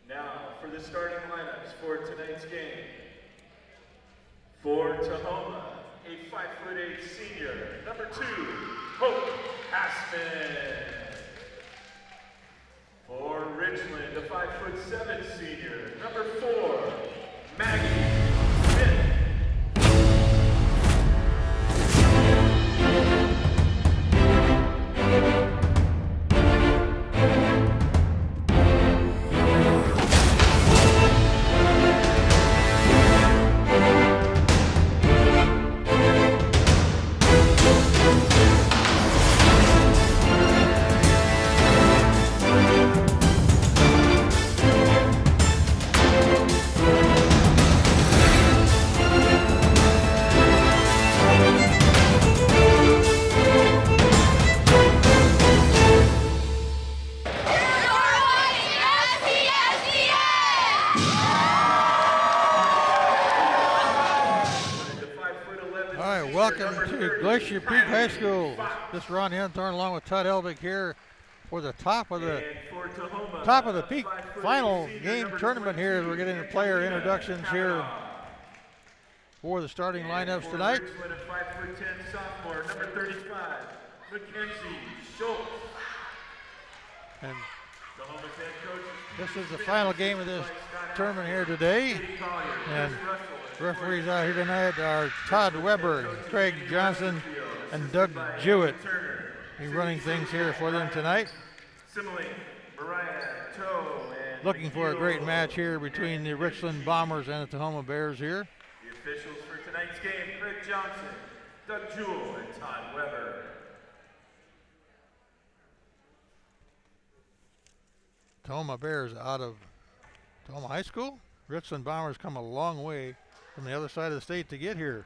Now for the starting lineups for tonight's game. For Tahoma, a 5'8" senior, number 2, Hope Hassman. For Richland, a 5'7" senior, number 4, Maggie Smith. Glacier Peak High School. This Ron Henthorn along with Todd Elvig here for the top of the Peak final game tournament here. We're getting the player introductions here for the starting lineups tonight. Richland, a 5'10" sophomore, number 35, Mackenzie Schultz. And Tahoma's head coach this is the final game of this tournament here today. And referees out here tonight are Todd Weber, Craig Johnson, and Doug Jewett. Be running things here for them tonight. Looking for a great match here between the Richland Bombers and the Tahoma Bears here. The officials for tonight's game, Craig Johnson, Doug Jewett, and Todd Weber. Tahoma Bears out of Tahoma High School. Richland Bombers come a long way from the other side of the state to get here.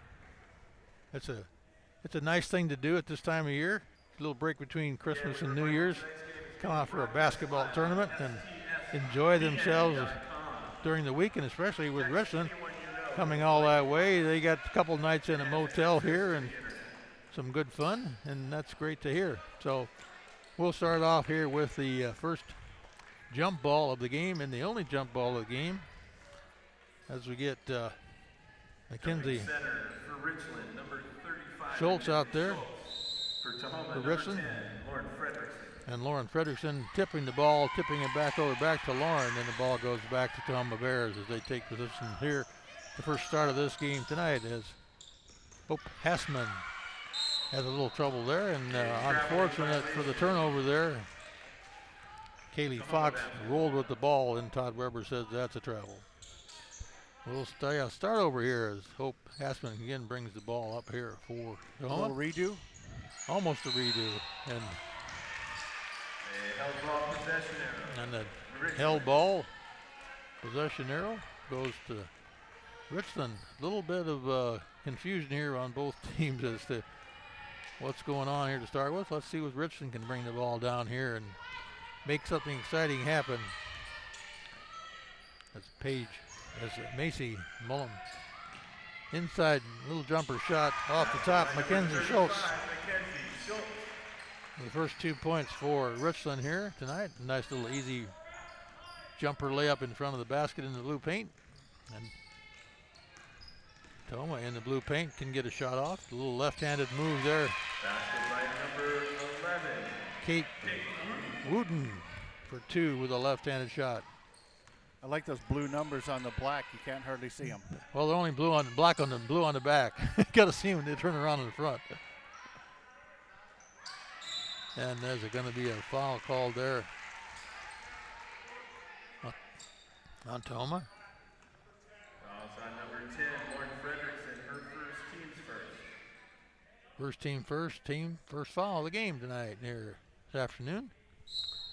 It's a nice thing to do at this time of year. A little break between Christmas and New Year's. Come out for a basketball tournament and enjoy themselves during the week, and especially with Richland coming all that way. They got a couple nights in a motel here and some good fun, and that's great to hear. So we'll start off here with the first jump ball of the game, and the only jump ball of the game, as we get Mackenzie Schultz out there for Richland, and Lauren Fredrickson tipping the ball, tipping it back to Lauren, and the ball goes back to Tahoma Bears as they take position here. The first start of this game tonight is Hope Hassman has a little trouble there, and unfortunate for the turnover there. Kaylee Fox rolled with the ball, and Todd Weber says that's a travel. We'll start over here as Hope Hassman again brings the ball up here for Tahoma. A little redo? Almost a redo. And held ball possession arrow. And the held ball possession arrow goes to Richland. A little bit of confusion here on both teams as to what's going on here to start with. Let's see if Richland can bring the ball down here and make something exciting happen. As Macy Mullen. Inside, little jumper shot off the top, Mackenzie Schultz. The first 2 points for Richland here tonight. A nice little easy jumper layup in front of the basket in the blue paint. And Tahoma in the blue paint can get a shot off. A little left-handed move there. Basket by number 11. Kate Wooten for 2 with a left-handed shot. I like those blue numbers on the black. You can't hardly see them. Well, they're only black on the blue on the back. Got to see them when they turn around in the front. And there's going to be a foul called there on Tahoma. Fouls on number 10, Lauren Fredrickson, her first team first. First foul of the game tonight here this afternoon.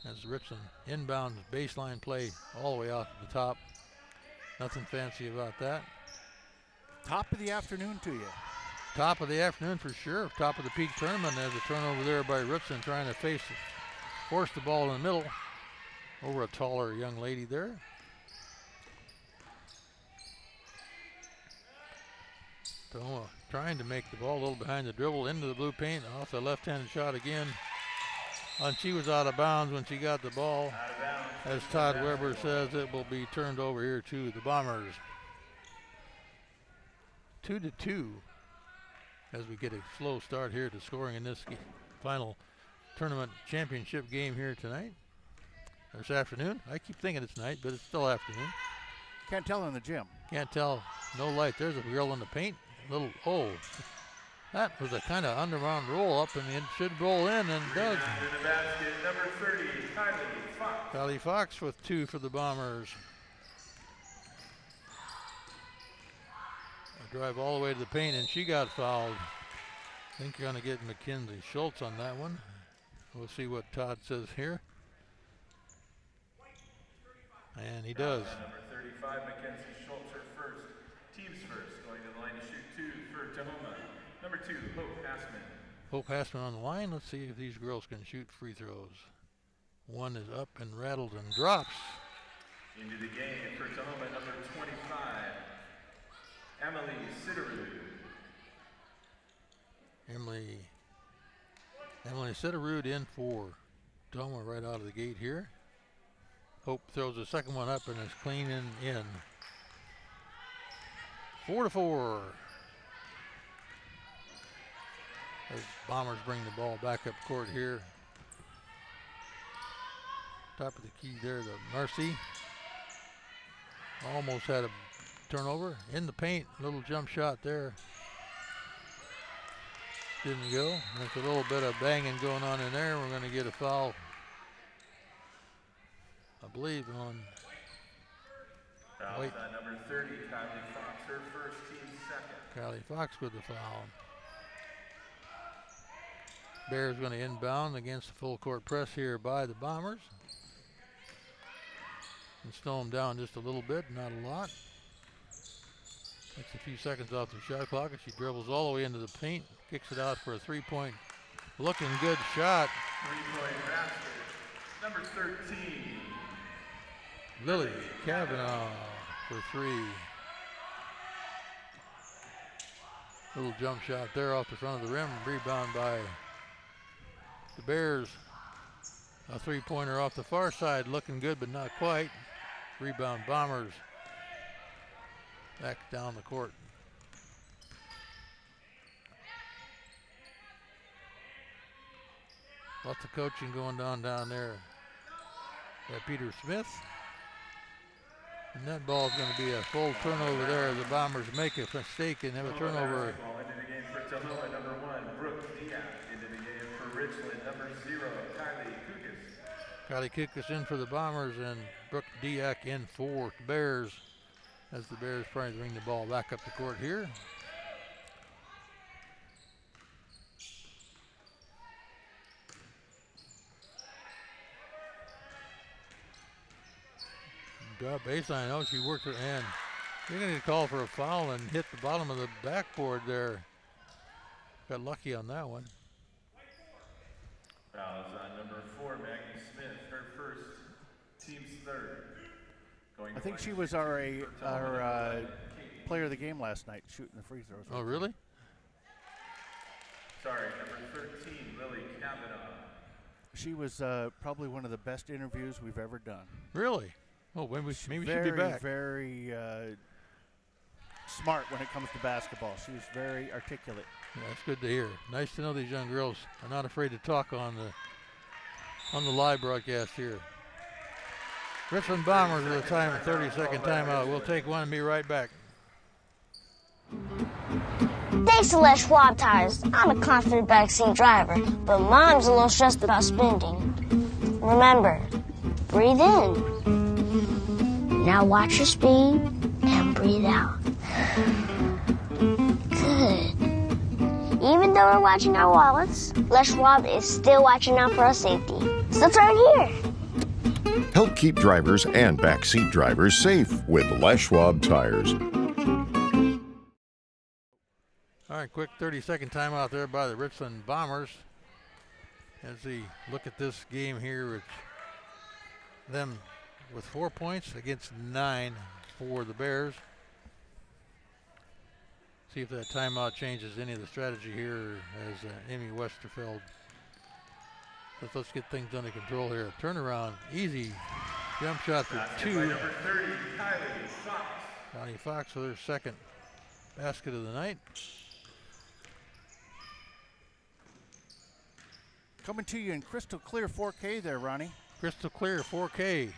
As Richland inbound baseline play all the way out to the top. Nothing fancy about that. Top of the afternoon to you. Top of the afternoon for sure. Top of the Peak tournament. There's a turnover there by Richland trying to force the ball in the middle over a taller young lady there. Tahoma trying to make the ball a little behind the dribble into the blue paint. Off the left-handed shot again. And she was out of bounds when she got the ball. As Todd Weber says, it will be turned over here to the Bombers. 2-2 as we get a slow start here to scoring in this final tournament championship game here tonight. This afternoon. I keep thinking it's night, but it's still afternoon. Can't tell in the gym. Can't tell. No light. There's a girl in the paint. That was a kind of underground roll up, and it should roll in, and does. Into the basket, number 30, Kylie Fox. Kylie Fox with 2 for the Bombers. A drive all the way to the paint, and she got fouled. I think you're going to get Mackenzie Schultz on that one. We'll see what Todd says here. And he does. Number 35, Mackenzie Schultz, her first. Team's first, going to the line to shoot 2 for Tahoma. Number 2, Hope Hassman. Hope Hassman on the line. Let's see if these girls can shoot free throws. One is up and rattled and drops. Into the game for Tahoma, number 25, Emily Sitterud. Emily Sitterud in for Tahoma right out of the gate here. Hope throws the second one up and is clean and in. 4-4. As Bombers bring the ball back up court here. Top of the key there to Mercy. Almost had a turnover. In the paint, little jump shot there. Didn't go. There's a little bit of banging going on in there. We're going to get a foul, I believe, on. Foul shot number 30, Kylie Fox, her first, team second. Kylie Fox with the foul. Bears going to inbound against the full court press here by the Bombers. And slow them down just a little bit, not a lot. Takes a few seconds off the shot clock as she dribbles all the way into the paint, kicks it out for a 3-point. Looking good shot. 3-point basket. Number 13. Lily Kavanaugh for 3. Little jump shot there off the front of the rim. Rebound by the Bears. A 3-pointer off the far side, looking good but not quite. Rebound Bombers. Back down the court. Lots of coaching going on down there. Got Peter Smith. And that ball's going to be a full turnover there. The Bombers make a mistake and have a turnover. Basketball into the game for Tahoma, number 1, Brooke Diaz. Into the game for Richland, number 0, Kylie Kukas. Kylie Kukas in for the Bombers and Brooke Diak in for the Bears. As the Bears trying to bring the ball back up the court here. Drop baseline. Oh, she worked her hand. You're going to call for a foul and hit the bottom of the backboard there. Got lucky on that one. Fouls on number 4, Maggie Smith, her first, team's third. I think she was our player of the game last night, shooting the free throws. Oh, really? Sorry, number 13, Lily Kavanaugh. She was probably one of the best interviews we've ever done. Really? Oh, maybe she'll be back. Very smart when it comes to basketball. She was very articulate. Yeah, that's good to hear. Nice to know these young girls are not afraid to talk on the live broadcast here. Richland Bombers with a 30-second timeout. We'll take one and be right back. Thanks to Les Schwab Tires, I'm a confident backseat driver, but Mom's a little stressed about spending. Remember, breathe in. Now watch your speed and breathe out. Good. Even though we're watching our wallets, Les Schwab is still watching out for our safety. So turn here. Help keep drivers and backseat drivers safe with Les Schwab Tires. All right, quick 30-second timeout there by the Richland Bombers. As we look at this game here, with them with 4 points against 9 for the Bears. See if that timeout changes any of the strategy here as Amy Westerfeld Let's get things under control here. Turnaround, easy jump shot for Basket 2. by number 30, Kylie Fox. Connie Fox with her second basket of the night. Coming to you in crystal clear 4K there, Ronnie. Crystal clear 4K.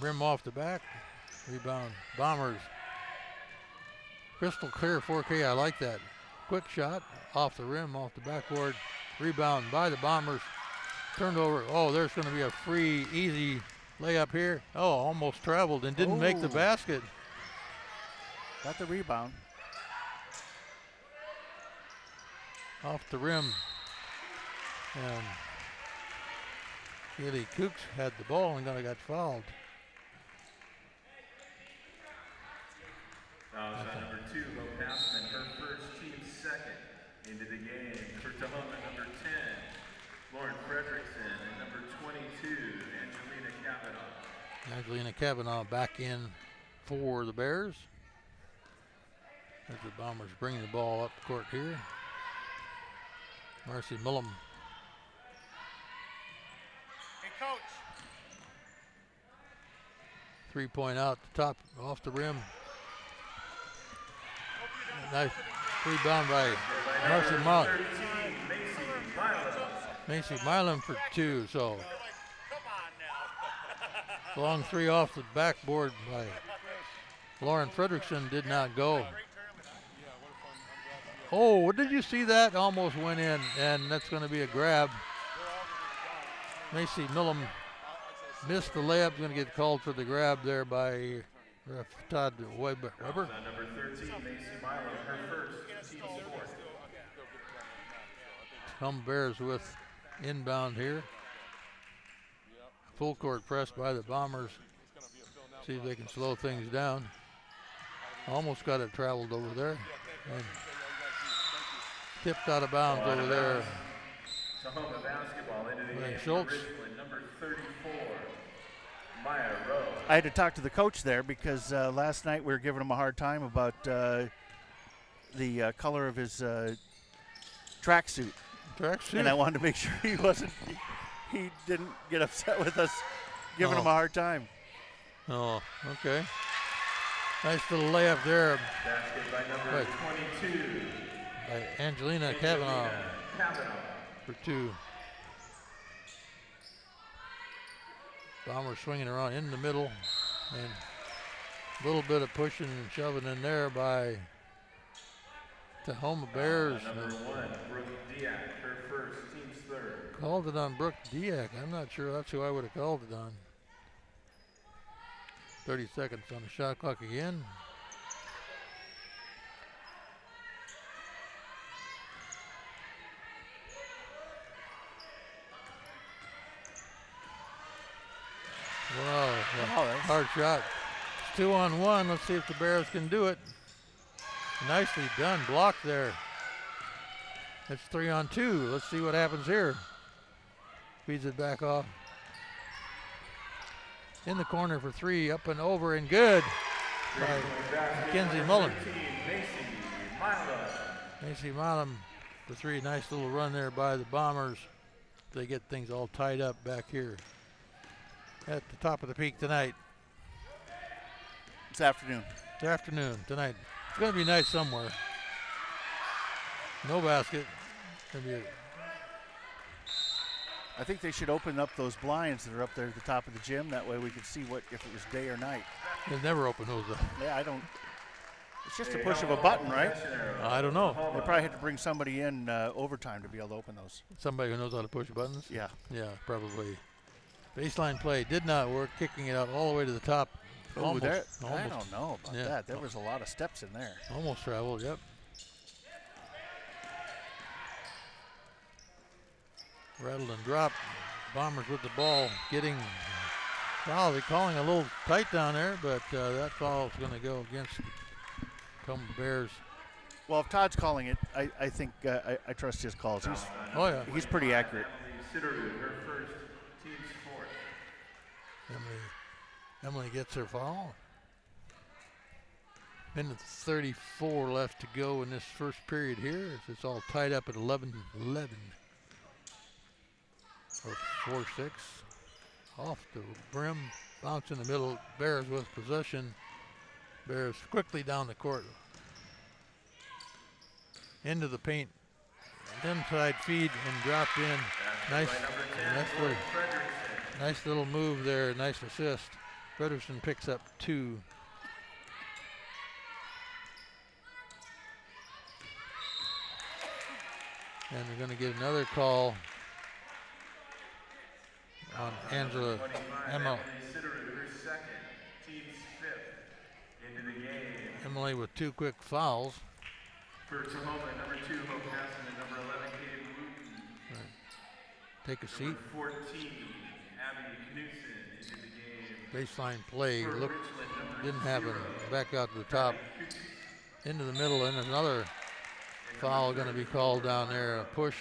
Rim off the back. Rebound. Bombers. Crystal clear 4K. I like that. Quick shot off the rim, off the backboard. Rebound by the Bombers. Turned over. Oh, there's going to be a free, easy layup here. Oh, almost traveled and didn't make the basket. Got the rebound. Off the rim. And Kaylee Kooks had the ball and got fouled. Foul shot number 2, Low-Passman, her first, team second. Into the game for Tahoma, number 10, Lauren Fredrickson, and number 22, Angelina Kavanaugh. Angelina Kavanaugh back in for the Bears. As the Bombers bring the ball up the court here. Marcy Millum. Hey, Coach. 3-point out the top, off the rim. Nice rebound by Marcy Millum. Macy Milam for 2. So long 3 off the backboard by Lauren Fredrickson did not go. Oh, did you see that? Almost went in, and that's going to be a grab. Macy Millum missed the layup. Going to get called for the grab there by ref Todd Weber. Number 13, Macy Milam, her first, team's fourth. Tahoma Bears with inbound here. Full court press by the Bombers. See if they can slow things down. Almost got it traveled over there. And tipped out of bounds over there. Tahoma basketball into the game. Schultz. Richland, number 34, Maya Rowe. I had to talk to the coach there because last night we were giving him a hard time about the color of his tracksuit. And I wanted to make sure he didn't get upset with us giving him a hard time. Oh, okay. Nice little layup there Basket by number 22. by Angelina Kavanaugh for 2. Bombers swinging around in the middle, and a little bit of pushing and shoving in there by Tahoma Bears. Number 1, Brooke Diak, her first, team's third. Called it on Brooke Diak. I'm not sure that's who I would have called it on. 30 seconds on the shot clock again. Wow, hard shot. It's 2-on-1. Let's see if the Bears can do it. Nicely done. Block there. It's 3-on-2. Let's see what happens here. Feeds it back off. In the corner for 3. Up and over and good. By Mackenzie Mullen. Macy Milam for 3. Nice little run there by the Bombers. They get things all tied up back here at the top of the peak tonight. This afternoon. This afternoon, tonight. It's going to be night somewhere. No basket. Gonna be I think they should open up those blinds that are up there at the top of the gym. That way we could see what if it was day or night. They never open those up. Yeah, I don't. It's just a push of a button, right? I don't know. They probably had to bring somebody in overtime to be able to open those. Somebody who knows how to push buttons? Yeah. Yeah, probably. Baseline play did not work. Kicking it out all the way to the top. I Almost don't know about that. There was a lot of steps in there. Almost traveled, yep. Rattled and dropped. Bombers with the ball, getting foul. They're calling a little tight down there, but that foul is going to go against Tahoma Bears. Well, if Todd's calling it, I think I trust his calls. He's pretty accurate. Her first, team's fourth. Emily gets her foul. Minute 34 left to go in this first period here. It's all tied up at 11-11. Or 4-6. Off the brim. Bounce in the middle. Bears with possession. Bears quickly down the court. Into the paint. Inside feed and dropped in. Nice little move there. Nice assist. Frederickson picks up 2. And we're going to get another call on Emily with 2 quick fouls. For Tahoma, number 2, Hope Hassan, and number 11, Kate Wooten. Right. Take a seat. Number 14, Abby Knudsen into the game. Baseline play. For Look, Richland, didn't happen. Back out to the top. Into the middle, and another foul going to be called down there. A push.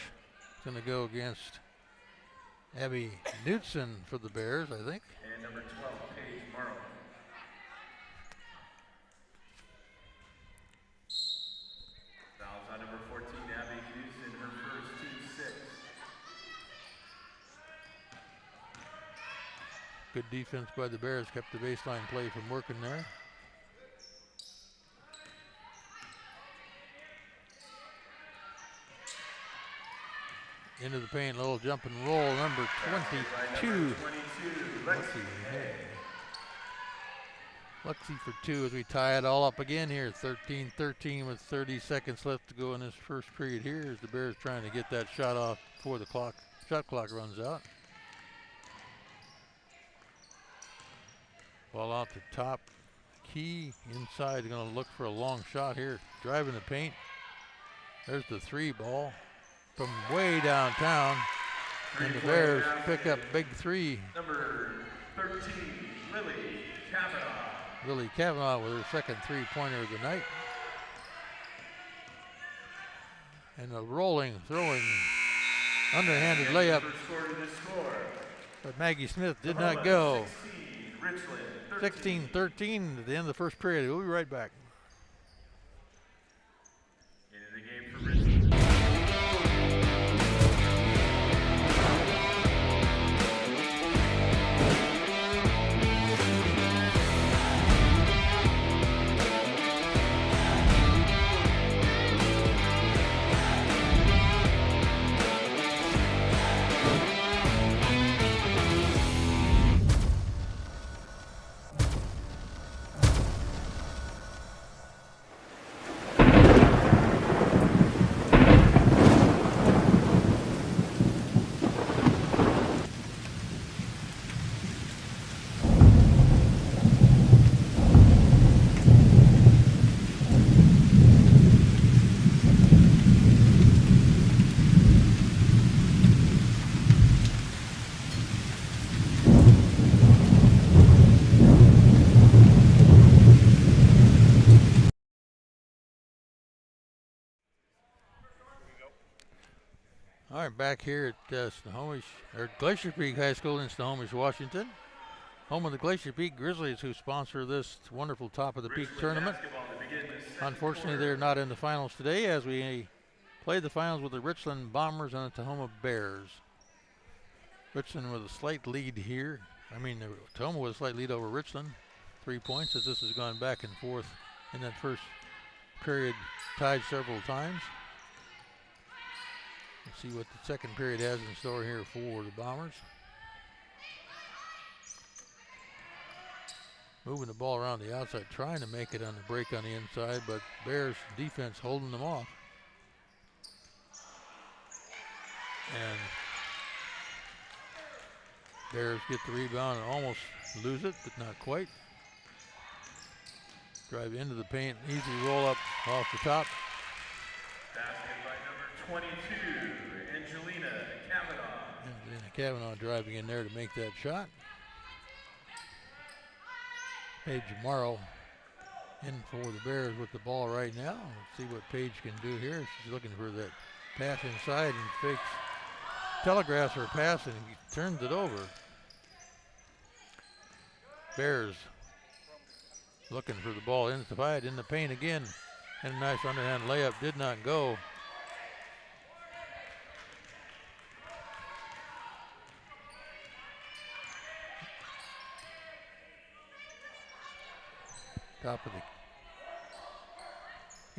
It's going to go against Abby Knudsen for the Bears, I think. And number 12, Paige Morrow. Fouls on number 14, Abby Knudsen, her first, team 6. Good defense by the Bears, kept the baseline play from working there. Into the paint, little jump and roll, number 22. Lexi for 2 as we tie it all up again here. 13-13 with 30 seconds left to go in this first period here as the Bears trying to get that shot off before the shot clock runs out. Ball out the top. Key inside, going to look for a long shot here. Driving the paint. There's the 3 ball from way downtown. And the Bears pick up big 3. Number 13, Lily Kavanaugh. Lily Kavanaugh with her second 3-pointer of the night. And a rolling, throwing, underhanded layup. But Maggie Smith did not go. 16-13 at the end of the first period. We'll be right back. Into the game for Richland. All right, back here at Snohomish, or Glacier Peak High School in Snohomish, Washington. Home of the Glacier Peak Grizzlies, who sponsor this wonderful Top of the Peak tournament. Unfortunately, they're not in the finals today as we play the finals with the Richland Bombers and the Tahoma Bears. Richland with a slight lead here. Tahoma with a slight lead over Richland. 3 points as this has gone back and forth in that first period, tied several times. Let's see what the second period has in store here for the Bombers. Moving the ball around the outside, trying to make it on the break on the inside, but Bears defense holding them off. And Bears get the rebound and almost lose it, but not quite. Drive into the paint, easy roll up off the top. Basket by number 22, Angelina Kavanaugh. Angelina Kavanaugh driving in there to make that shot. Paige Morrow in for the Bears with the ball right now. Let's see what Paige can do here. She's looking for that pass inside and fakes, telegraphs her pass and turns it over. Bears looking for the ball inside in the paint again. And a nice underhand layup did not go. Top of the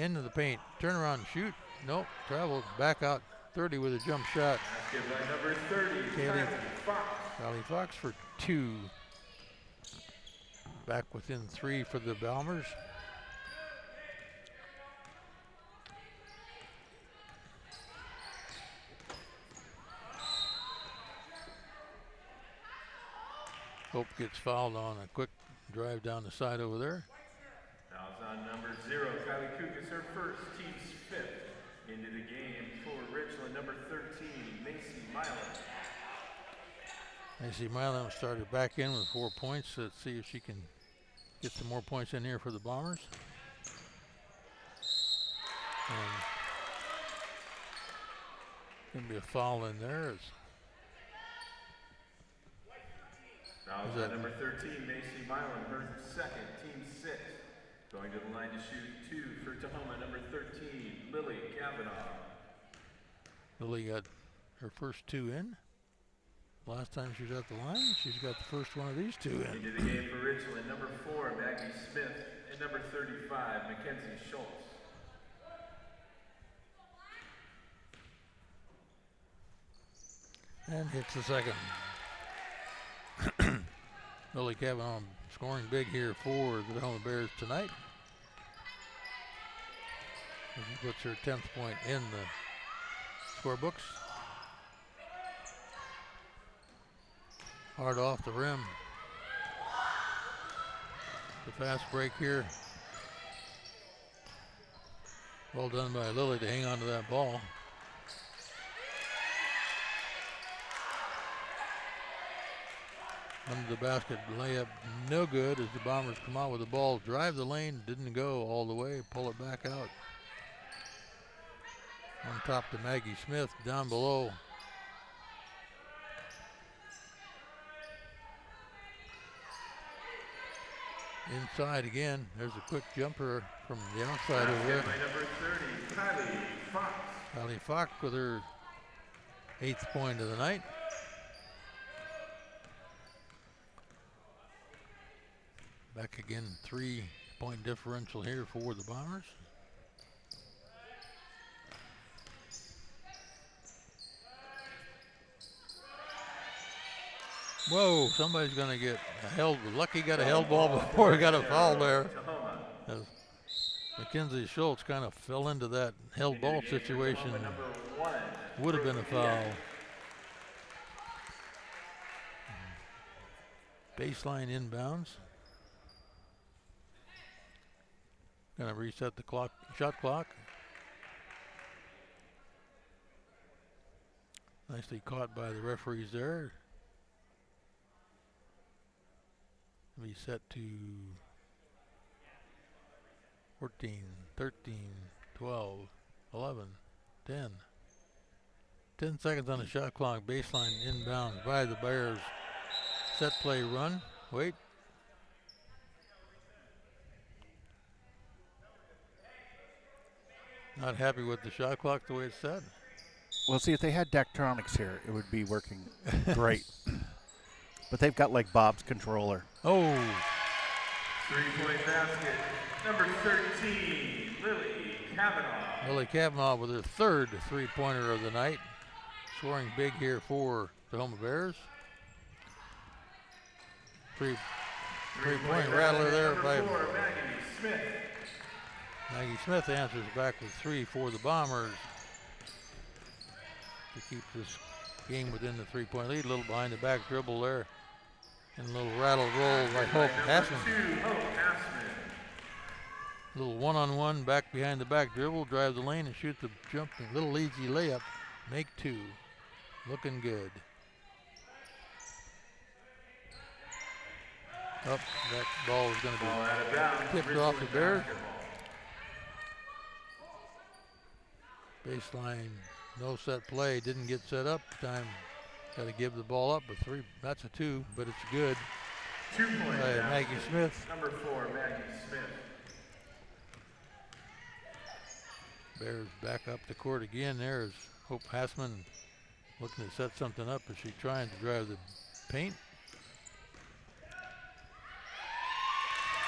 into the paint. Turn around and shoot. Nope. Traveled back out 30 with a jump shot. Basket by number 30, Kylie Fox. Kylie Fox for 2. Back within 3 for the Bombers. Hope gets fouled on a quick drive down the side over there. Fouls on number 0, Kylie Kukas, her first, team's 5th. Into the game for Richland, number 13, Macy Milan. Macy Milan started back in with 4 points. Let's see if she can get some more points in here for the Bombers. And gonna be a foul in there. Fouls on number 13, Macy Milan, her second, team 6. Going to the line to shoot 2 for Tahoma, number 13, Lily Kavanaugh. Lily got her first 2 in. Last time she was at the line, she's got the first one of these 2 in. Into the game for Richland, number 4, Maggie Smith, and number 35, Mackenzie Schultz. And hits the second. Lily Kavanaugh scoring big here for the Tahoma Bears tonight. And she puts her 10th point in the scorebooks. Hard off the rim. The fast break here. Well done by Lily to hang on to that ball. Under the basket layup, no good as the Bombers come out with the ball. Drive the lane, didn't go all the way, pull it back out. On top to Maggie Smith, down below. Inside again, there's a quick jumper from the outside over there. Number 30, Kylie Fox. Kylie Fox with her 8th point of the night. Back again, 3-point differential here for the Bombers. Whoa, somebody's gonna get held. Lucky got a held ball before he got a foul there. As Mackenzie Schultz kind of fell into that held ball situation. Would have been a foul. Baseline inbounds. Gonna reset the clock, shot clock. Nicely caught by the referees there. Be set to 14, 13, 12, 11, 10. 10 seconds on the shot clock. Baseline inbounds by the Bears. Set play run. Wait. Not happy with the shot clock the way it's set. Well, see, if they had Daktronics here, it would be working great. But they've got like Bob's controller. Oh. 3-point basket, number 13, Lily Kavanaugh. Lily Kavanaugh with her 3rd 3-pointer of the night. Scoring big here for the Tahoma Bears. Three-point rattler there by Maggie Smith. Maggie Smith answers back with 3 for the Bombers to keep this game within the 3-point lead. A little behind the back dribble there. And a little rattle roll by Hope Hassman. A little one-on-one back behind the back dribble, drive the lane and shoot the jump. A little easy layup, make 2. Looking good. Up, that ball is going to be tipped off the Bears. Baseline, no set play, didn't get set up. Time, got to give the ball up. A 3, that's a 2, but it's good. 2-point Maggie Smith. Number 4, Maggie Smith. Bears back up the court again. There's Hope Hassman looking to set something up. Is she trying to drive the paint?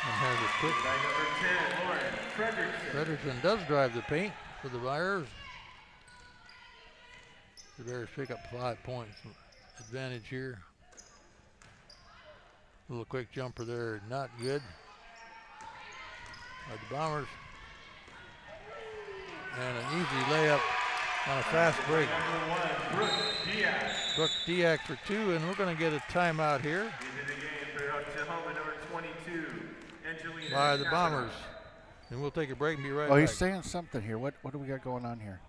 And has it quick. By number 10, Lauren Frederickson. Frederickson does drive the paint for the Bears. The Bears pick up 5 points advantage here. Little quick jumper there, not good. By the Bombers. And an easy layup on a fast break. Number 1, Brooke Diaz. Brooke Diaz for 2, and we're going to get a timeout here Into the game for Tahoma, number 22, Angelina by the Capito. Bombers. And we'll take a break and be right Oh, back. he's saying something here. What do we got going on here?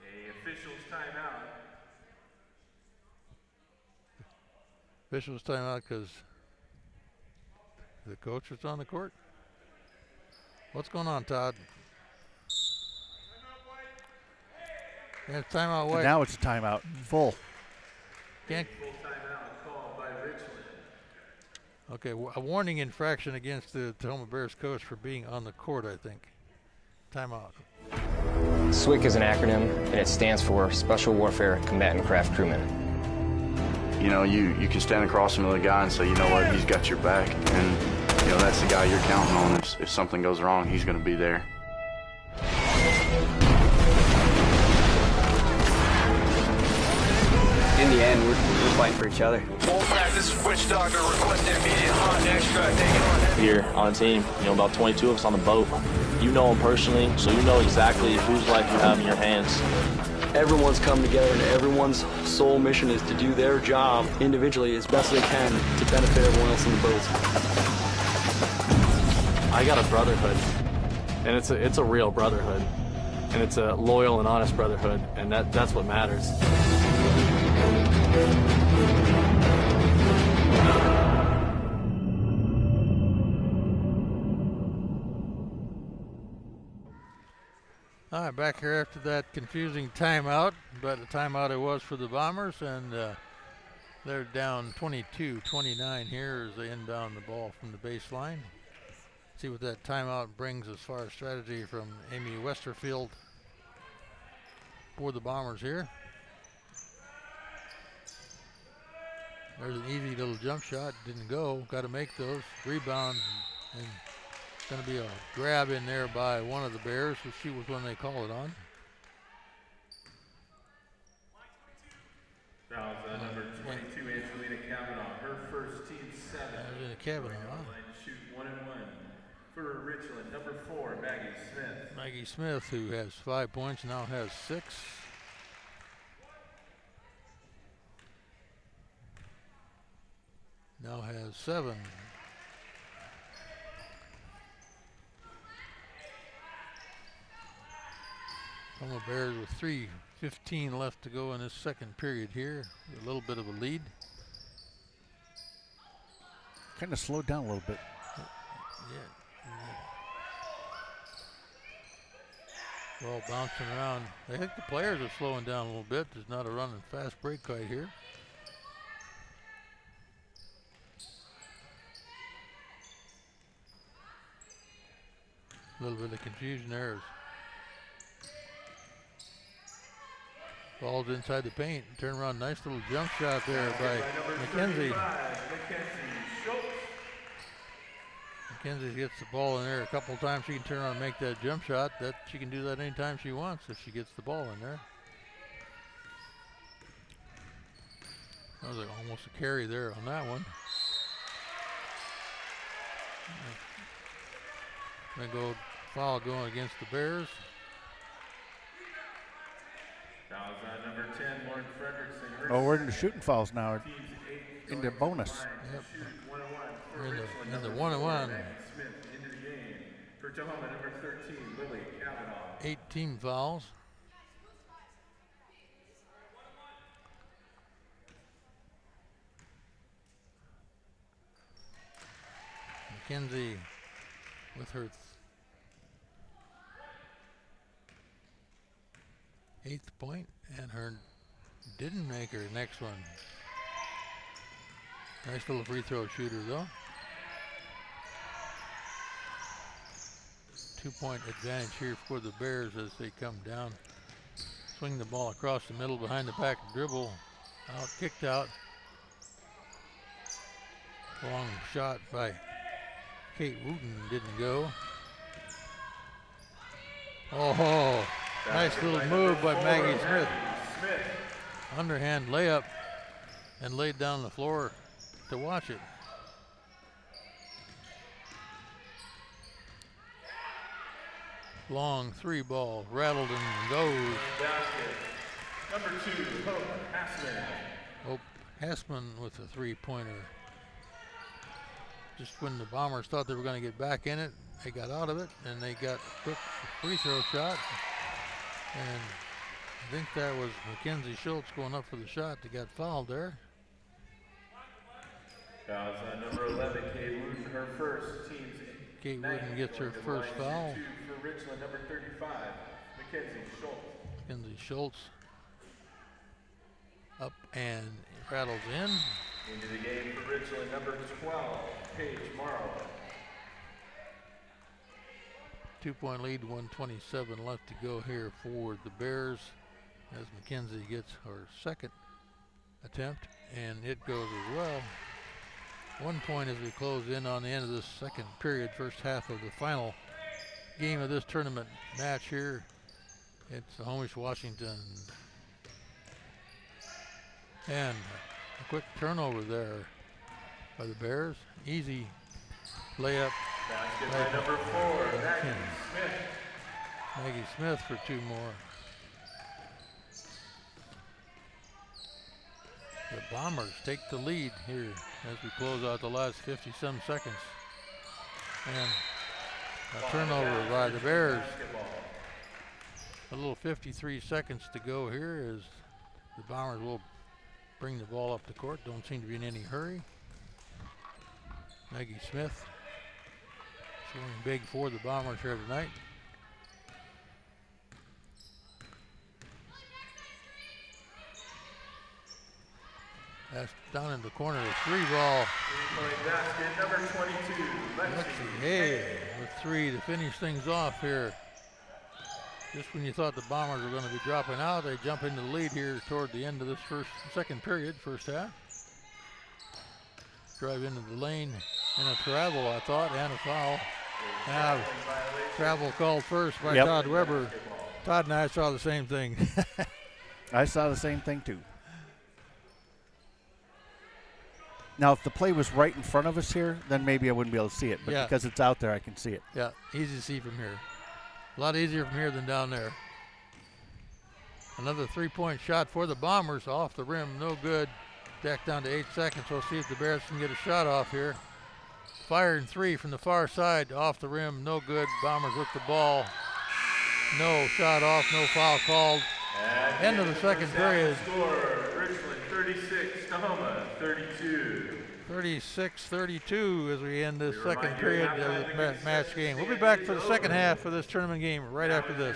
A official's timeout. Officials timeout because the coach is on the court. What's going on, Todd? Yeah, timeout White. Now it's a timeout. Full. Can't. Full timeout called by Richland. Okay, a warning infraction against the Tahoma Bears coach for being on the court, I think. Timeout. SWCC is an acronym, and it stands for Special Warfare Combatant Craft Crewman. You know, you can stand across from the guy and say, you know what, he's got your back. And, you know, that's the guy you're counting on. If something goes wrong, he's going to be there. In the end, we're fighting for each other. This is Witch Doctor requesting immediate hot extra. Taking on here on a team, you know, about 22 of us on the boat. You know them personally, so you know exactly whose life you have in your hands. Everyone's come together, and everyone's sole mission is to do their job individually as best they can to benefit everyone else in the boat. I got a brotherhood, and it's a real brotherhood, and it's a loyal and honest brotherhood, and that's what matters. All right, back here after that confusing timeout, but the timeout it was for the Bombers, and they're down 22-29 here as they inbound the ball from the baseline. See what that timeout brings as far as strategy from Amy Westerfield for the Bombers here. There's an easy little jump shot, didn't go, got to make those. Rebound, and going to be a grab in there by one of the Bears. We'll see which one they call it on. Fouls on number 22, Angelina Kavanaugh. Her first team 7. Angelina Kavanaugh. Shoot 1 and 1. For Richland, number 4, Maggie Smith. Maggie Smith, who has 5 points, now has 6. Now has 7. Tahoma Bears with 3:15 left to go in this second period here. A little bit of a lead. Kind of slowed down a little bit. Yeah. Ball bouncing around. I think the players are slowing down a little bit. There's not a running fast break quite here. A little bit of confusion there. Ball's inside the paint. Turn around, nice little jump shot there by McKenzie. McKenzie gets the ball in there a couple of times. She can turn around and make that jump shot. She can do that anytime she wants if she gets the ball in there. That was like almost a carry there on that one. Then go foul going against the Bears. Fouls on number 10, Lauren Frederickson. Oh, we're into shooting fouls now. Into bonus. Yep. We're in the 1-on-1. Smith into the game. For Tahoma, number 13, Lily Kavanaugh. 8 team fouls. McKenzie with her 8th point, and her didn't make her next one. Nice little free throw shooter though. 2-point advantage here for the Bears as they come down. Swing the ball across the middle behind the back, dribble out, kicked out. Long shot by Kate Wooten didn't go. Oh, nice little move by Maggie Smith. Underhand layup and laid down the floor to watch it. Long 3 ball, rattled and goes. Number 2, Hope Hassman. Hope Hassman with a 3-pointer. Just when the Bombers thought they were going to get back in it, they got out of it, and they got a quick free throw shot. And I think that was Mackenzie Schultz going up for the shot that got fouled there. Fouls on number 11, Kate Wooten, her first, team's Kate Wooten gets her first foul. 2 for Richland, number 35, Mackenzie Schultz. Mackenzie Schultz up and rattles in. Into the game for Richland, number 12, Paige Morrow. 2-point lead, 1:27 left to go here for the Bears as Mackenzie gets her second attempt, and it goes as well. 1 point as we close in on the end of this second period, first half of the final game of this tournament match here. It's Tahoma Washington. And a quick turnover there by the Bears. Easy layup. Basket by number 4, Maggie Smith. Maggie Smith for 2 more. The Bombers take the lead here as we close out the last 50-some seconds. And a turnover by the Bears. A little 53 seconds to go here as the Bombers will bring the ball up the court. Don't seem to be in any hurry. Maggie Smith showing big for the Bombers here tonight. That's down in the corner, a 3 ball. 3-point basket, number 22, Lexi Hay with 3 to finish things off here. Just when you thought the Bombers were going to be dropping out, they jump into the lead here toward the end of this second period, first half. Drive into the lane and a travel, I thought, and a foul. Now, travel called first by Todd Weber. Todd and I saw the same thing. I saw the same thing too. Now, if the play was right in front of us here, then maybe I wouldn't be able to see it. But because it's out there, I can see it. Yeah, easy to see from here. A lot easier from here than down there. Another 3-point shot for the Bombers off the rim, no good. Back down to 8 seconds. We'll see if the Bears can get a shot off here. Firing 3 from the far side, off the rim, no good. Bombers with the ball. No shot off, no foul called. End of the second period. Score, Richland 36, Tahoma 32. 36-32 as we end this second period of the match game. We'll be back for the second half of this tournament game right after this.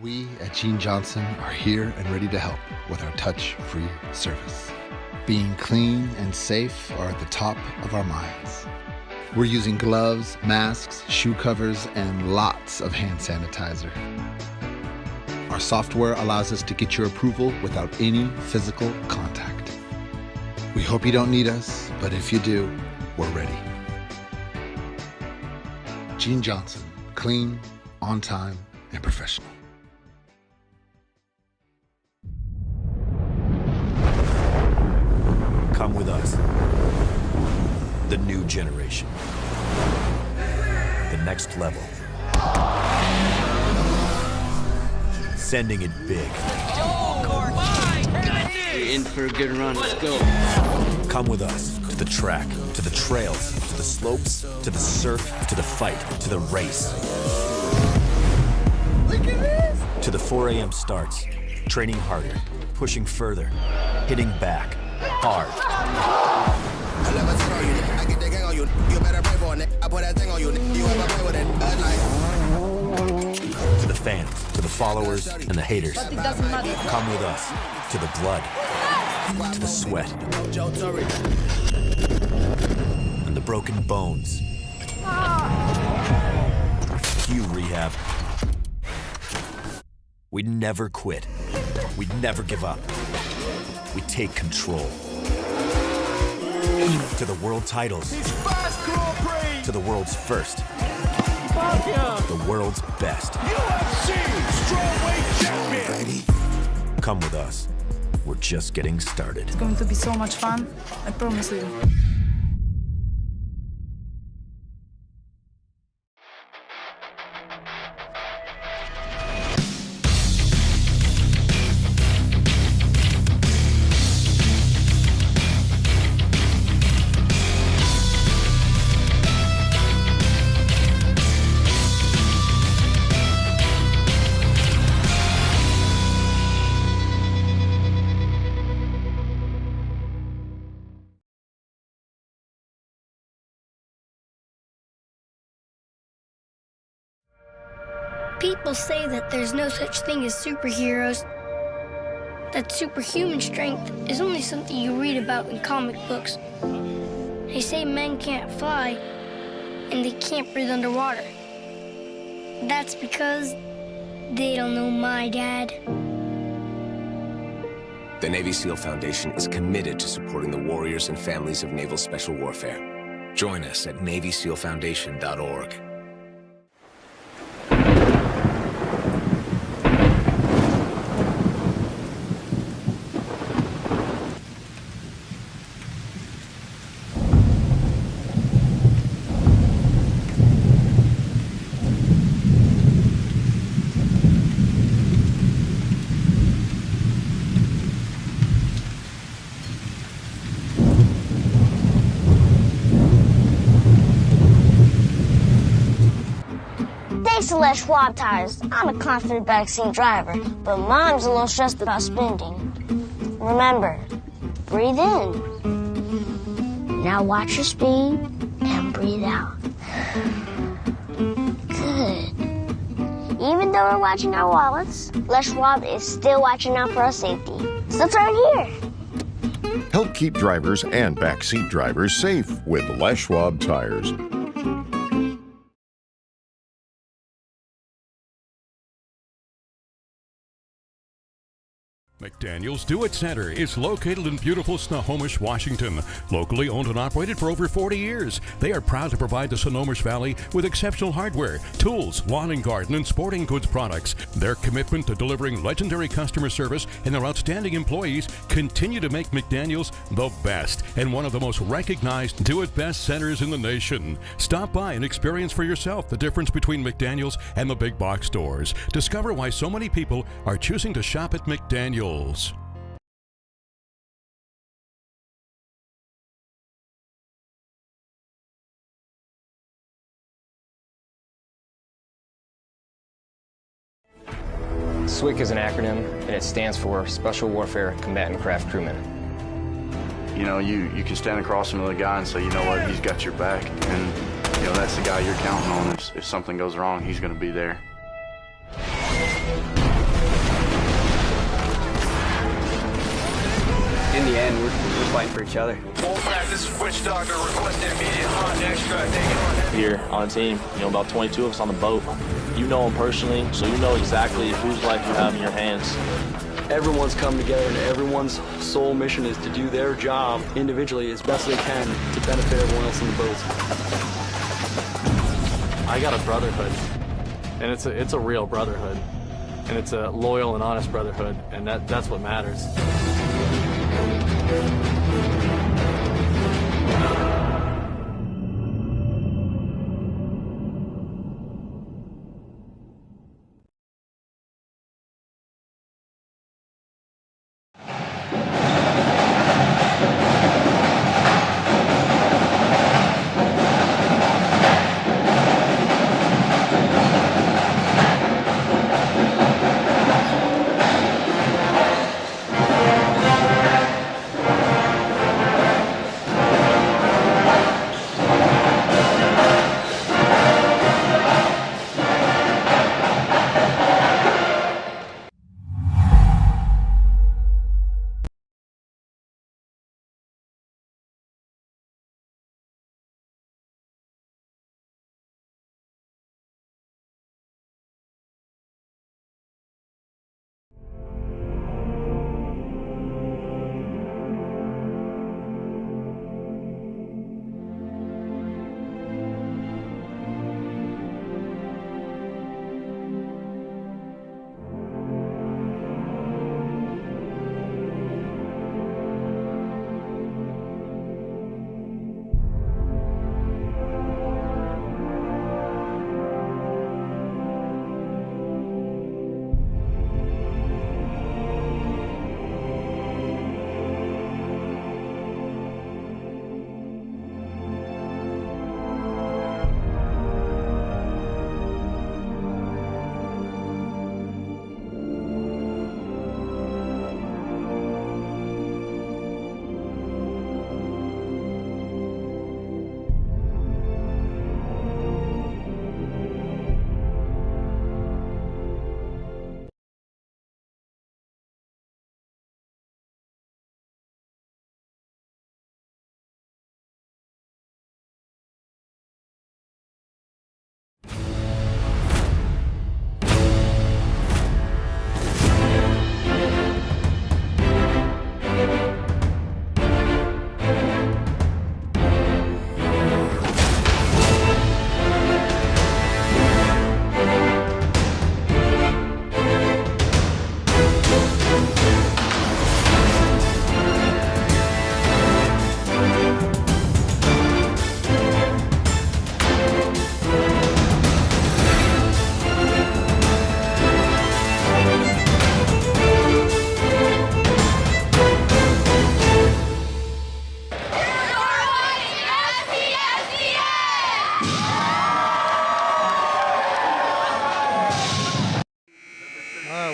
We at Gene Johnson are here and ready to help with our touch-free service. Being clean and safe are at the top of our minds. We're using gloves, masks, shoe covers, and lots of hand sanitizer. Our software allows us to get your approval without any physical contact. We hope you don't need us, but if you do, we're ready. Gene Johnson, clean, on time, and professional. Come with us. The new generation. The next level. Sending it big. You're in for a good run. Let's go. Come with us to the track, to the trails, to the slopes, to the surf, to the fight, to the race. Look at this! To the 4 a.m. starts. Training harder, pushing further, hitting back, hard. To the fans, to the followers, and the haters. Come with us to the blood, to the sweat, and the broken bones. Cue rehab. We never quit. We never give up. We take control. To the world titles. To the world's first. The world's best. UFC strawweight champion. Come with us. We're just getting started. It's going to be so much fun. I promise you. People say that there's no such thing as superheroes, that superhuman strength is only something you read about in comic books. They say men can't fly, and they can't breathe underwater. That's because they don't know my dad. The Navy SEAL Foundation is committed to supporting the warriors and families of naval special warfare. Join us at NavySEALFoundation.org. Thanks to Les Schwab tires, I'm a confident backseat driver, but Mom's a little stressed about spending. Remember, breathe in. Now watch your speed and breathe out. Good. Even though we're watching our wallets, Les Schwab is still watching out for our safety. So turn here. Help keep drivers and backseat drivers safe with Les Schwab tires. McDaniel's Do-It Center is located in beautiful Snohomish, Washington. Locally owned and operated for over 40 years, they are proud to provide the Snohomish Valley with exceptional hardware, tools, lawn and garden, and sporting goods products. Their commitment to delivering legendary customer service and their outstanding employees continue to make McDaniel's the best and one of the most recognized do-it-best centers in the nation. Stop by and experience for yourself the difference between McDaniel's and the big box stores. Discover why so many people are choosing to shop at McDaniel's. SWCC is an acronym, and it stands for Special Warfare Combatant Craft Crewman. You know, you can stand across from the guy and say, you know what, he's got your back. And, you know, that's the guy you're counting on. If something goes wrong, he's going to be there. in the end, we're fighting for each other. Wolfpack, this is Witch Doctor requesting immediate hot and extra. Taking on here on the team, about 22 of us on the boat. You know them personally, so you know exactly whose life you have in your hands. Everyone's come together, and everyone's sole mission is to do their job individually as best they can to benefit everyone else in the boats. I got a brotherhood, and it's a real brotherhood, and it's a loyal and honest brotherhood, and that's what matters.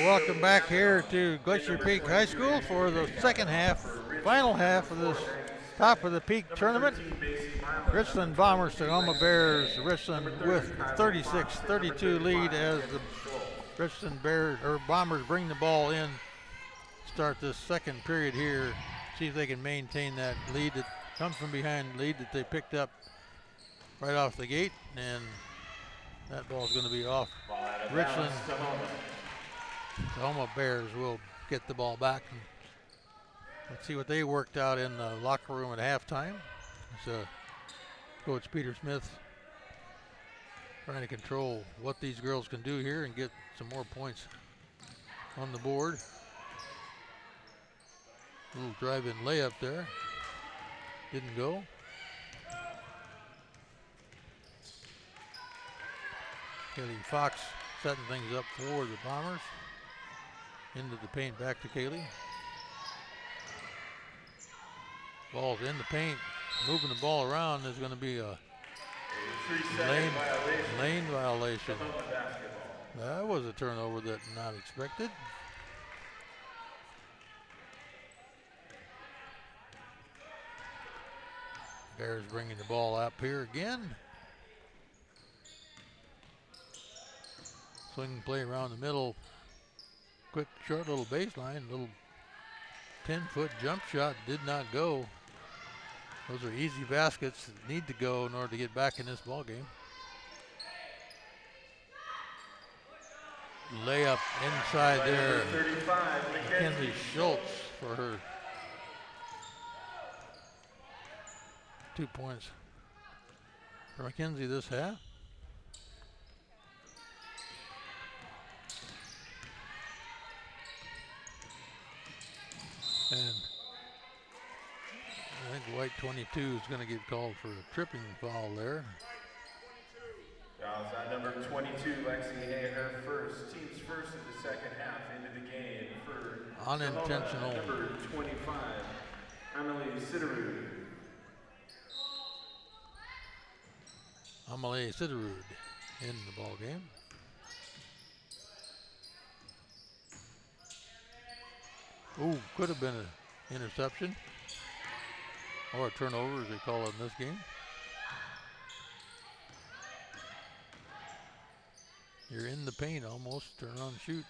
Welcome back here to Glacier Peak High School for the second half, final half of this top of the peak tournament. Richland Bombers, Tahoma Bears. Richland with 36-32 lead as the Richland Bombers bring the ball in. Start this second period here. See if they can maintain that lead that comes from behind, lead that they picked up right off the gate, and that ball is going to be off Richland. Tahoma Bears will get the ball back. And let's see what they worked out in the locker room at halftime. It's Coach Peter Smith trying to control what these girls can do here and get some more points on the board. Little drive-in layup there. Didn't go. Kelly Fox setting things up for the Bombers. Into the paint, back to Kaylee. Ball's in the paint. Moving the ball around is going to be a lane violation. That was a turnover that not expected. Bears bringing the ball up here again. Swing play around the middle. Quick, short little baseline, little 10-foot jump shot did not go. Those are easy baskets that need to go in order to get back in this ball game. Layup inside there. 35, Mackenzie Schultz for her 2 points for Mackenzie this half. And I think white 22 is going to get called for a tripping foul there. Fouls on number 22, Lexi Hay, her first, team's first of the second half into the game for unintentional. Number 25, Emily Siderud. Amelie Siderud in the ball game. Ooh, could have been an interception or a turnover as they call it in this game. You're in the paint almost, turn on, shoot.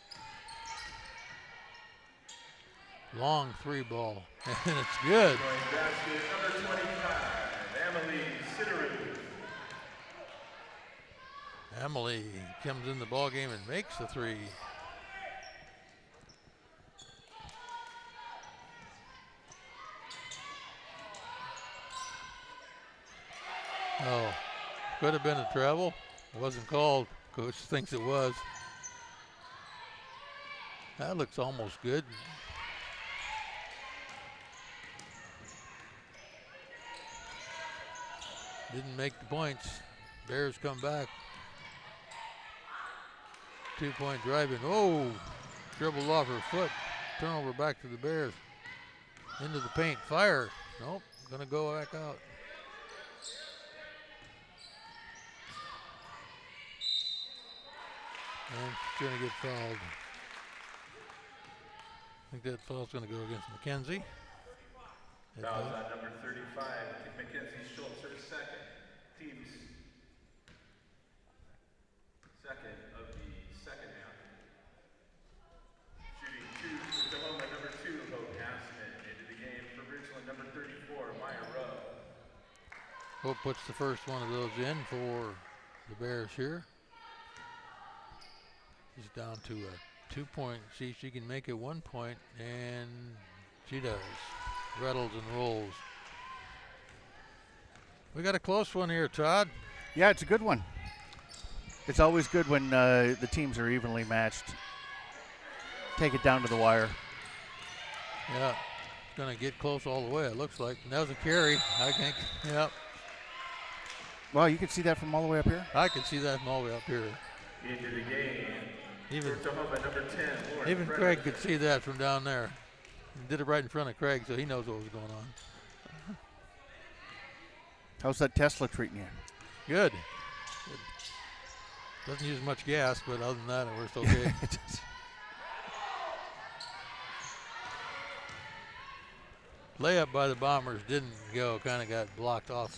Long 3 ball, and it's good. Basket number 25, Emily Siderud. Emily comes in the ball game and makes the 3. Oh, could have been a travel. It wasn't called. Coach thinks it was. That looks almost good. Didn't make the points. Bears come back. 2-point driving. Oh, dribbled off her foot. Turnover back to the Bears. Into the paint. Fire. Nope, gonna go back out. And she's gonna get fouled. I think that foul's gonna go against Mackenzie. Fouls on number 35, Mackenzie Schultz, her second. Team's second of the second half. Shooting 2 for Tahoma, number 2, Hope Asman. Into the game for Richland, number 34, Maya Rowe. Hope puts the first one of those in for the Bears here. She's down to a 2-point. See if she can make it 1 point, and she does. Rattles and rolls. We got a close one here, Todd. Yeah, it's a good one. It's always good when the teams are evenly matched. Take it down to the wire. Yeah, it's going to get close all the way, it looks like. And that was a carry, I think. Yep. Well, you can see that from all the way up here? I can see that from all the way up here. Into the game. Even, for Tahoma, number 10, Lauren even Craig could see that from down there. He did it right in front of Craig, so he knows what was going on. How's that Tesla treating you? Good. Doesn't use much gas, but other than that, it works okay. Layup by the Bombers didn't go, kind of got blocked off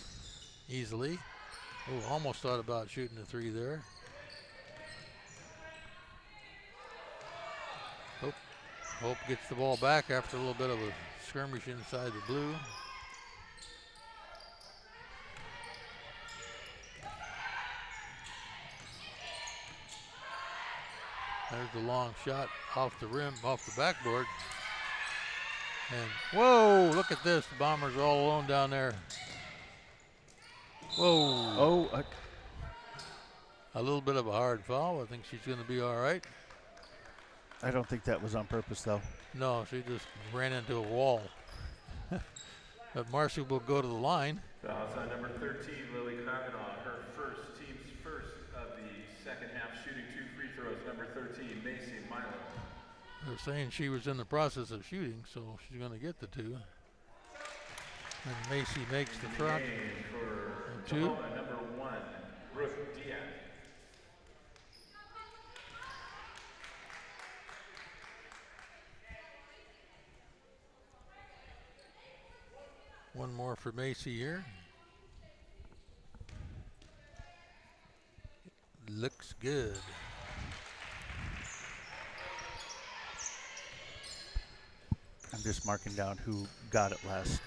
easily. Oh, almost thought about shooting a 3 there. Hope gets the ball back after a little bit of a skirmish inside the blue. There's the long shot off the rim, off the backboard. And whoa, look at this. The Bombers are all alone down there. Whoa. Oh. A little bit of a hard foul. I think she's going to be all right. I don't think that was on purpose, though. No, she just ran into a wall. But Marcy will go to the line. Fouls on number 13, Lily Kavanaugh, her first, team's first of the second half, shooting 2 free throws. Number 13, Macy Milo. They're saying she was in the process of shooting, so she's going to get the 2. And Macy makes the front. For 2. Tahoma, number 1, Brooke Diaz. One more for Macy here. Looks good. I'm just marking down who got it last.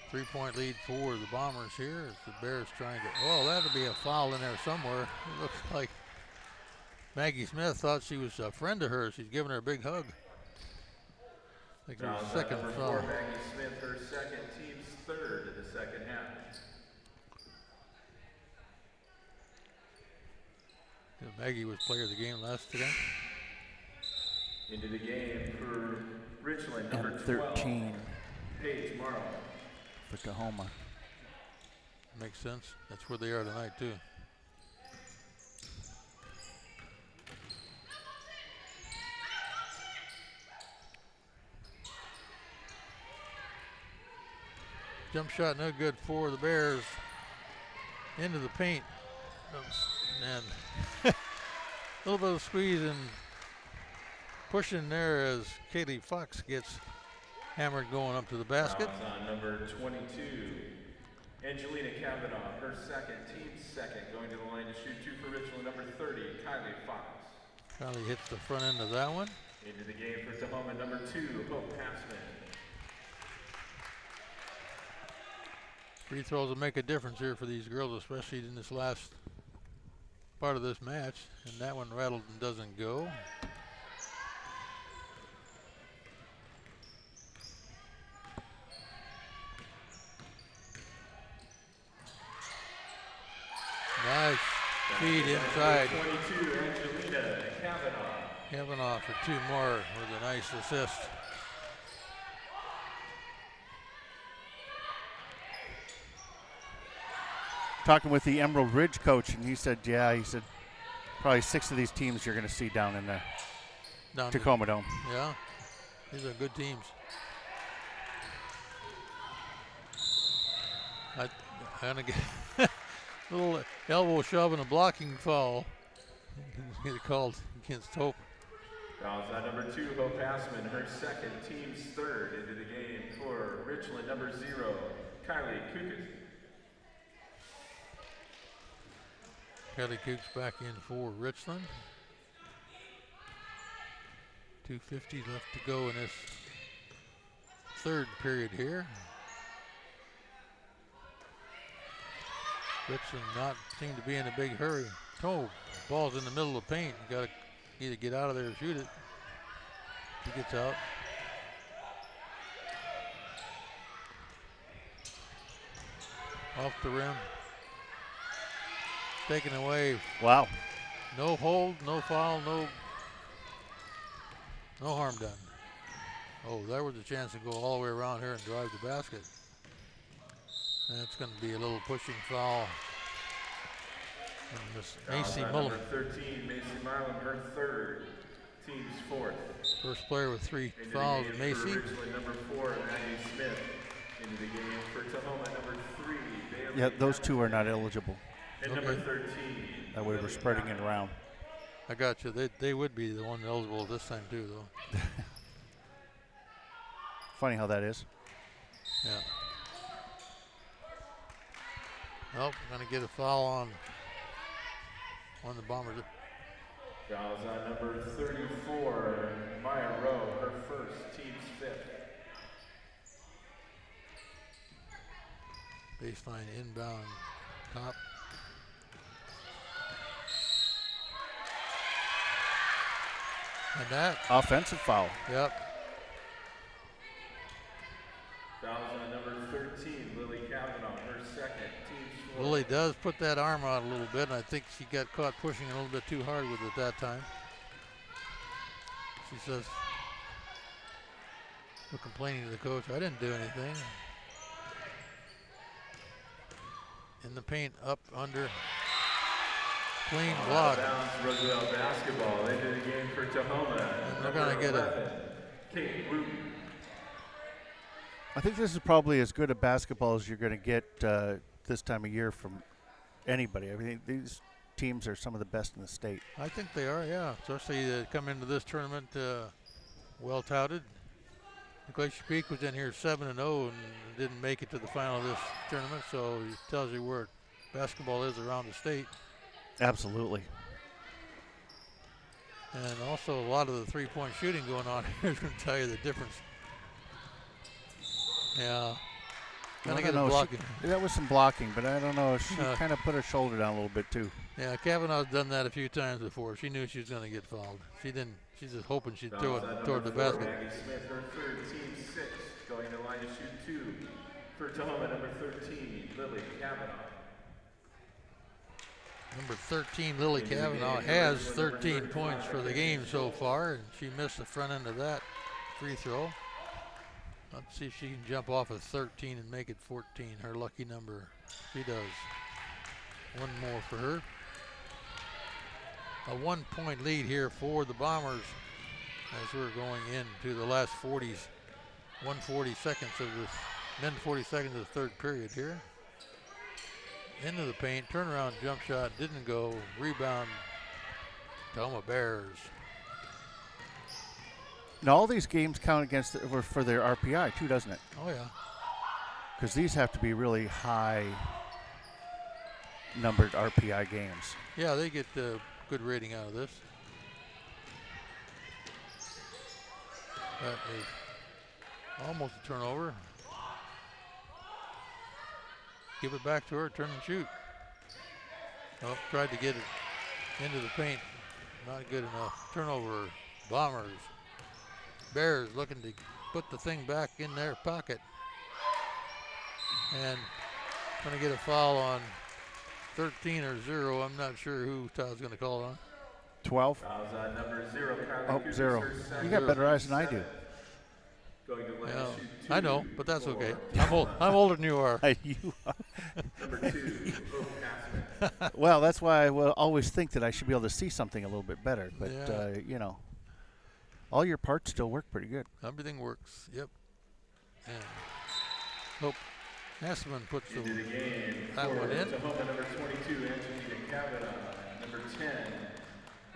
Three-point lead for the Bombers here as the Bears trying to, oh, that'll be a foul in there somewhere. It looks like Maggie Smith thought she was a friend of hers. She's giving her a big hug. I think it was second foul. Maggie Smith, her second, team's third in the second half. Maggie was player of the game today. Into the game for Richland, number and 13. 12, Paige Morrow. For Tahoma. Makes sense. That's where they are tonight, too. Jump shot no good for the Bears. Into the paint. And a little bit of squeeze and pushing there as Kaylee Fox gets hammered going up to the basket. On number 22, Angelina Kavanaugh, her second, team's second, going to the line to shoot two for Richland, number 30, Kylie Fox. Kylie hits the front end of that one. Into the game for Tahoma, number 2, Hope Passman. Free throws will make a difference here for these girls, especially in this last part of this match. And that one rattled and doesn't go. Nice feed inside. 22, Angelina Kavanaugh. Kavanaugh for two more with a nice assist. Talking with the Emerald Ridge coach, and he said, probably 6 of these teams you're going to see down in the Tacoma Dome. Yeah, these are good teams. I'm going to get a little elbow shove and a blocking foul. Get it called against Hope. Fouls on number 2, Hope Passman, her second, team's third into the game for Richland, number 0, Kylie Kukas. Kylie Cooks back in for Richland. 2:50 left to go in this third period here. Richland not seem to be in a big hurry. Ball's in the middle of the paint. You got to either get out of there or shoot it. He gets out. Off the rim. Taken away. Wow. No hold, no foul, no harm done. Oh, there was a chance to go all the way around here and drive the basket. That's going to be a little pushing foul. And Miss Macy Mullen. Number 13, Macy Marlin, her third, team's fourth. First player with 3 fouls, Macy. Richland, number 4, Maggie Smith. Into the game for Tahoma, number 3, Bailey. Yeah, those 2 are not eligible. And number 13. That way we're spreading it around. I got you. They would be the one eligible this time too, though. Funny how that is. Yeah. Nope, gonna get a foul on the Bombers. Fouls on number 34, Maya Rowe, her first, team's fifth. Baseline inbound top. And that. Offensive foul. Yep. Fouls on number 13, Lily Kavanaugh, her second, team's fourth. Lily does put that arm out a little bit, and I think she got caught pushing a little bit too hard with it that time. She says, we're complaining to the coach, I didn't do anything. In the paint, up, under. Clean block. Roosevelt basketball into the game for Tahoma. And they're going to get Kate Wooten. I think this is probably as good a basketball as you're going to get this time of year from anybody. I mean, these teams are some of the best in the state. I think they are, yeah. Especially come into this tournament well touted. Glacier Peak was in here 7-0 and didn't make it to the final of this tournament, so it tells you where basketball is around the state. Absolutely. And also a lot of the three-point shooting going on here is going to tell you the difference. Yeah. That was some blocking, but I don't know. She kind of put her shoulder down a little bit too. Yeah, Kavanaugh's done that a few times before. She knew she was going to get fouled. She didn't. She's just hoping she'd throw it toward the basket. Maggie Smith, her third, team 6, going to line to shoot 2. For Tahoma, number 13, Lily Kavanaugh. Number 13, Lily Kavanaugh, has 13 points for the game so far, and she missed the front end of that free throw. Let's see if she can jump off of 13 and make it 14, her lucky number. She does. One more for her. A 1-point lead here for the Bombers as we're going into the last 140 seconds of this, then 40 seconds of the third period here. Into the paint, turnaround jump shot, didn't go, rebound, Tahoma Bears. Now all these games count against for their RPI too, doesn't it? Oh yeah. Because these have to be really high numbered RPI games. Yeah, they get a good rating out of this. That is almost a turnover. Give it back to her, turn and shoot. Oh, tried to get it into the paint. Not good enough. Turnover, Bombers. Bears looking to put the thing back in their pocket. And going to get a foul on 13 or 0. I'm not sure who Todd's going to call it on. 12. Fouls on number 0. Oh, 0. You got better eyes than I do. Yeah, I know, but that's okay. I'm older than you are. You are. Number 2, well, that's why I will always think that I should be able to see something a little bit better. But, yeah. you know, all your parts still work pretty good. Everything works, yep. And Hope Hassman puts that one in. Tahoma, number 22, Angelina Kavanaugh. Number 10,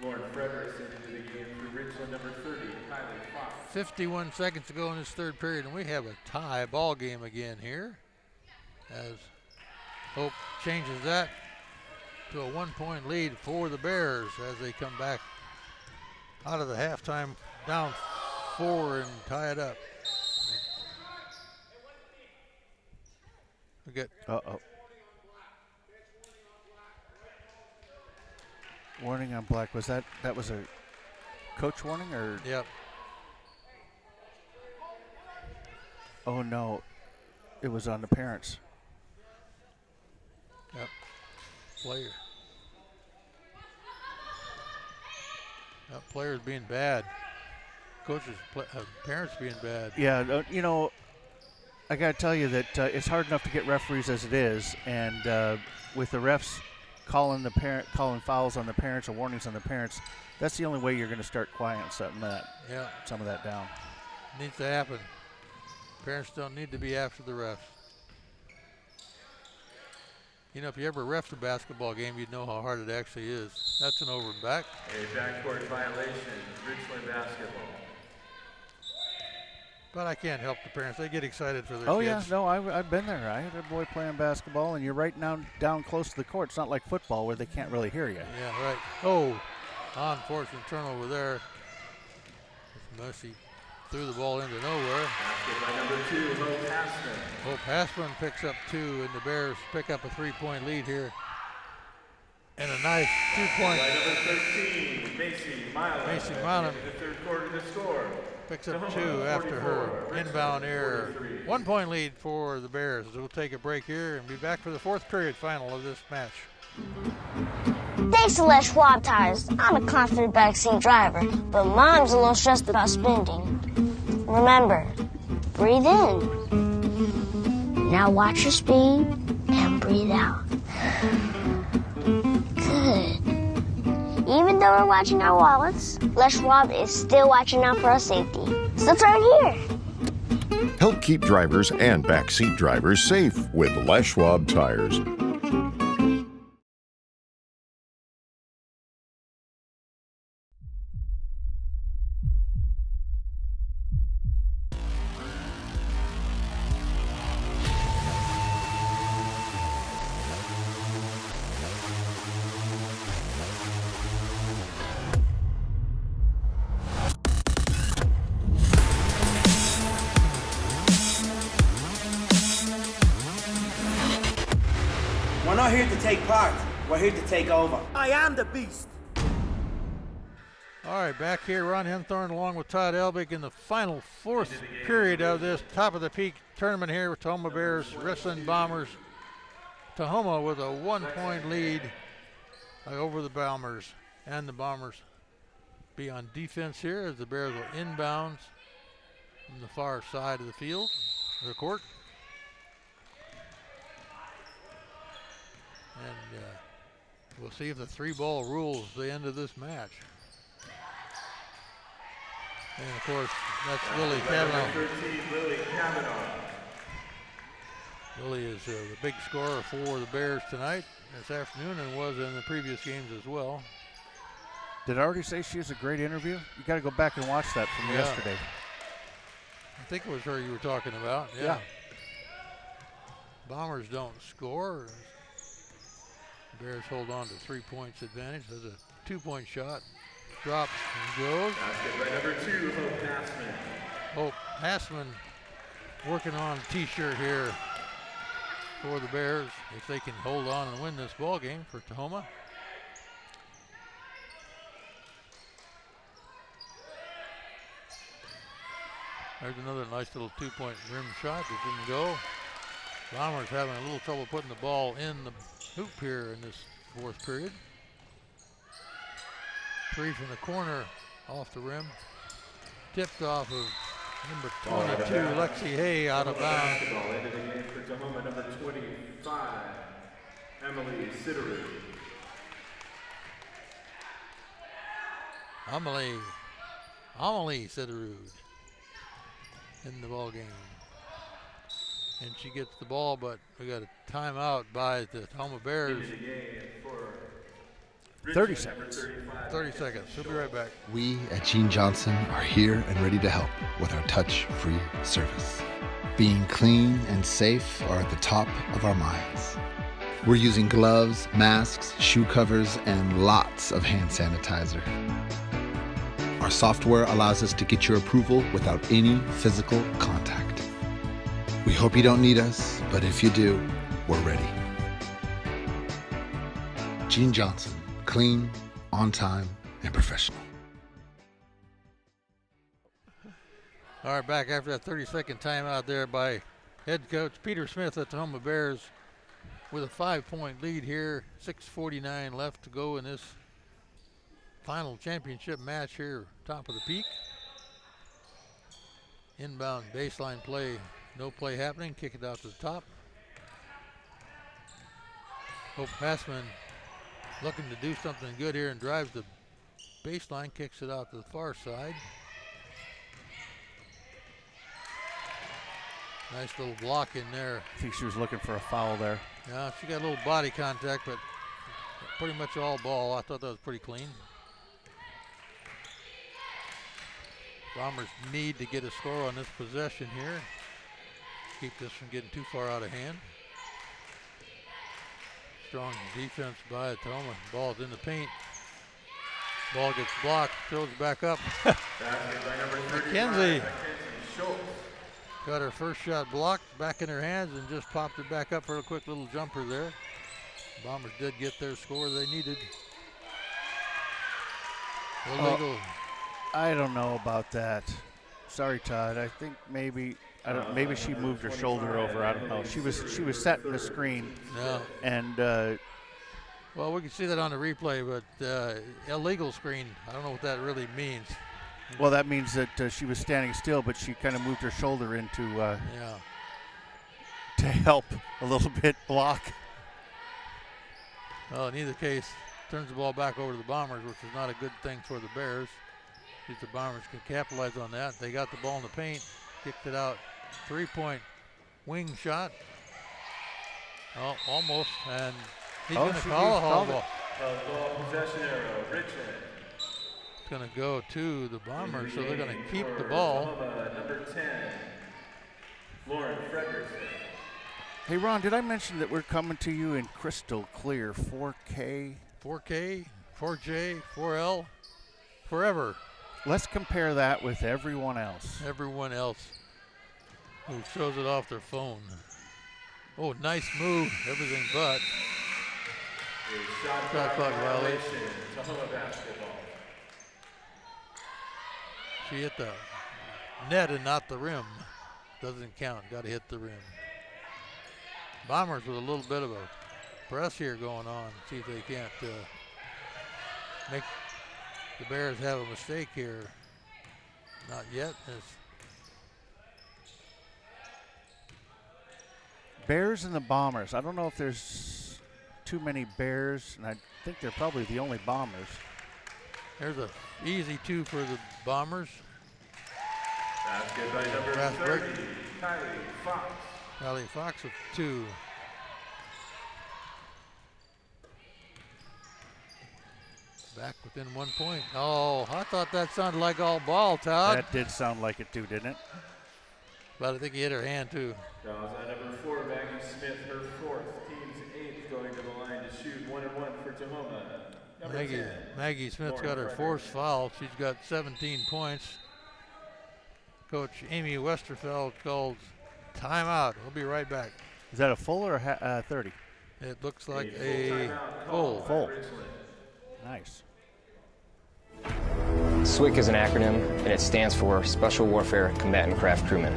Lauren Frederickson into the game for Richland, number 30, Kylie Fox. 51 seconds to go in this third period, and we have a tie ball game again here as Hope changes that to a 1-point lead for the Bears as they come back out of the halftime down 4 and tie it up. We get warning on black. Was that was a coach warning or? Yep. Oh no, it was on the parents. Yep. Player. Yep. Players being bad. Coaches, parents being bad. Yeah, you know, I got to tell you that it's hard enough to get referees as it is, and with the refs calling fouls on the parents or warnings on the parents, that's the only way you're going to start quieting some of that down. Needs to happen. Parents don't need to be after the refs. You know, if you ever refed a basketball game, you'd know how hard it actually is. That's an over and back. A backcourt violation, Richland basketball. But I can't help the parents. They get excited for their kids. Oh, yeah. No, I've been there. I had a boy playing basketball, and you're right down close to the court. It's not like football where they can't really hear you. Yeah, right. Oh, unfortunate turnover there. Messi threw the ball into nowhere. Basket by number 2, Hope Hassman. Hope Hassman picks up 2, and the Bears pick up a 3-point lead here. And a nice 2-point. By number 13, Macy Milam. Macy Milam. The third quarter to score. Picks up 2 after her inbound error. 1-point lead for the Bears. We'll take a break here and be back for the 4th period final of this match. Thanks to Les Schwab Tires, I'm a confident backseat driver, but Mom's a little stressed about spending. Remember, breathe in. Now watch your speed and breathe out. Good. Even though we're watching our wallets, Les Schwab is still watching out for our safety. So turn here. Help keep drivers and backseat drivers safe with Les Schwab Tires. not here to take part. We're here to take over. I am the beast. All right, back here, Ron Henthorn along with Todd Elbig in the final fourth period of this top of the peak tournament here with Tahoma Bears, Richland Bombers. Tahoma with a 1-point lead over the Bombers, and the Bombers be on defense here as the Bears will inbounds from the far side of the field, the court. And we'll see if the 3-ball rules the end of this match. And of course, that's Lily Kavanaugh. 13, Lily Kavanaugh. Lily is the big scorer for the Bears tonight, this afternoon, and was in the previous games as well. Did I already say she has a great interview? You got to go back and watch that from yesterday. I think it was her you were talking about. Yeah. Bombers don't score. Bears hold on to 3 points advantage. There's a 2-point shot. Drops and goes. Basket by number 2, Hope Passman. Hope Passman working on a t-shirt here for the Bears if they can hold on and win this ball game for Tahoma. There's another nice little 2-point rim shot that didn't go. Bombers having a little trouble putting the ball in the hoop here in this fourth period. 3 from the corner off the rim. Tipped off of number 22, Lexi Hay, out of bounds. Basketball into the game for Tahoma, number 25, Emily Siderud. Amelie Siderud in the ball game. And she gets the ball, but we got a timeout by the Tahoma Bears. 30 seconds. 30 seconds. We'll be right back. We at Gene Johnson are here and ready to help with our touch-free service. Being clean and safe are at the top of our minds. We're using gloves, masks, shoe covers, and lots of hand sanitizer. Our software allows us to get your approval without any physical contact. We hope you don't need us, but if you do, we're ready. Gene Johnson, clean, on time, and professional. All right, back after that 30-second timeout there by head coach Peter Smith at the Tahoma Bears with a 5-point lead here. 6:49 left to go in this final championship match here, top of the peak. Inbound baseline play, no play happening. Kick it out to the top. Hope Passman looking to do something good here and drives the baseline, kicks it out to the far side. Nice little block in there. I think she was looking for a foul there. Yeah, she got a little body contact, but pretty much all ball. I thought that was pretty clean. Bombers need to get a score on this possession here. Keep this from getting too far out of hand. Strong defense by Tahoma. Ball's in the paint. Ball gets blocked, throws it back up. Mackenzie got her first shot blocked, back in her hands, and just popped it back up for a quick little jumper there. Bombers did get their score they needed. Illegal. I don't know about that. Sorry, Todd. I think maybe maybe she moved her shoulder over. I don't know. She was setting the screen. Yeah. And well, we can see that on the replay, but illegal screen. I don't know what that really means. Well, that means that she was standing still, but she kind of moved her shoulder into to help a little bit block. Well, in either case, turns the ball back over to the Bombers, which is not a good thing for the Bears. If the Bombers can capitalize on that. They got the ball in the paint, kicked it out. 3-point wing shot. Oh, almost, and he's going to call a hall ball. Ball possession arrow, Richland. It's going to go to the Bombers, so they're going to keep the ball. Number 10, Lauren Frederickson. Hey, Ron, did I mention that we're coming to you in crystal clear 4K? 4K, 4J, 4L, forever. Let's compare that with everyone else. Everyone else who shows it off their phone. Oh, nice move, everything but. A shot clock violation. Tahoma basketball. She hit the net and not the rim. Doesn't count. Got to hit the rim. Bombers with a little bit of a press here going on. See if they can't make the Bears have a mistake here. Not yet. Bears and the Bombers. I don't know if there's too many Bears, and I think they're probably the only Bombers. There's a easy 2 for the Bombers. Basket by number 30, Kylie Fox. Kylie Fox with 2. Back within 1 point. Oh, I thought that sounded like all ball, Todd. That did sound like it too, didn't it? But I think he hit her hand too. Fouls on number 4, Maggie Smith, her 4th, team's 8th, going to the line to shoot 1-1 for Tahoma. Number 10, Maggie Smith's got her Lauren 4th foul. She's got 17 points. Coach Amy Westerfeld calls timeout. We'll be right back. Is that a full or a 30? It looks like a full. Full. Nice. SWCC is an acronym, and it stands for Special Warfare Combatant Craft Crewman.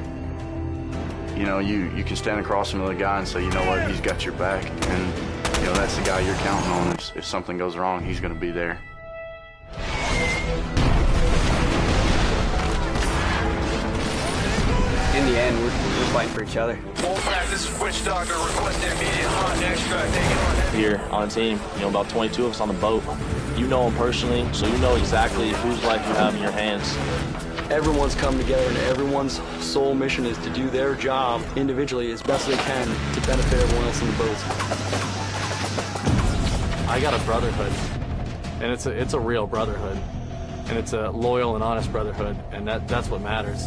You know, you can stand across from the guy and say, you know what, he's got your back. And, you know, that's the guy you're counting on. If something goes wrong, he's going to be there. In the end, we're fighting for each other. Wolfpack, this is Witch Doctor. Request immediate hot extract. Take it on. Here on the team, about 22 of us on the boat. You know them personally, so you know exactly whose life you have in your hands. Everyone's come together, and everyone's sole mission is to do their job individually as best they can to benefit everyone else in the boats. I got a brotherhood, and it's a real brotherhood, and it's a loyal and honest brotherhood, and that's what matters.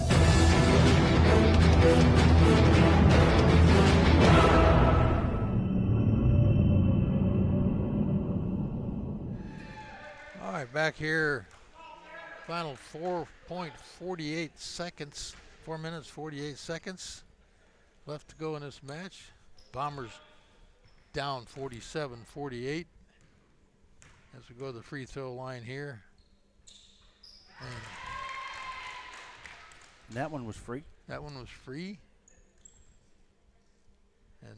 All right, back here. Final 4.48 seconds. 4 minutes, 48 seconds left to go in this match. Bombers down 47-48 as we go to the free throw line here. And that one was free? That one was free. And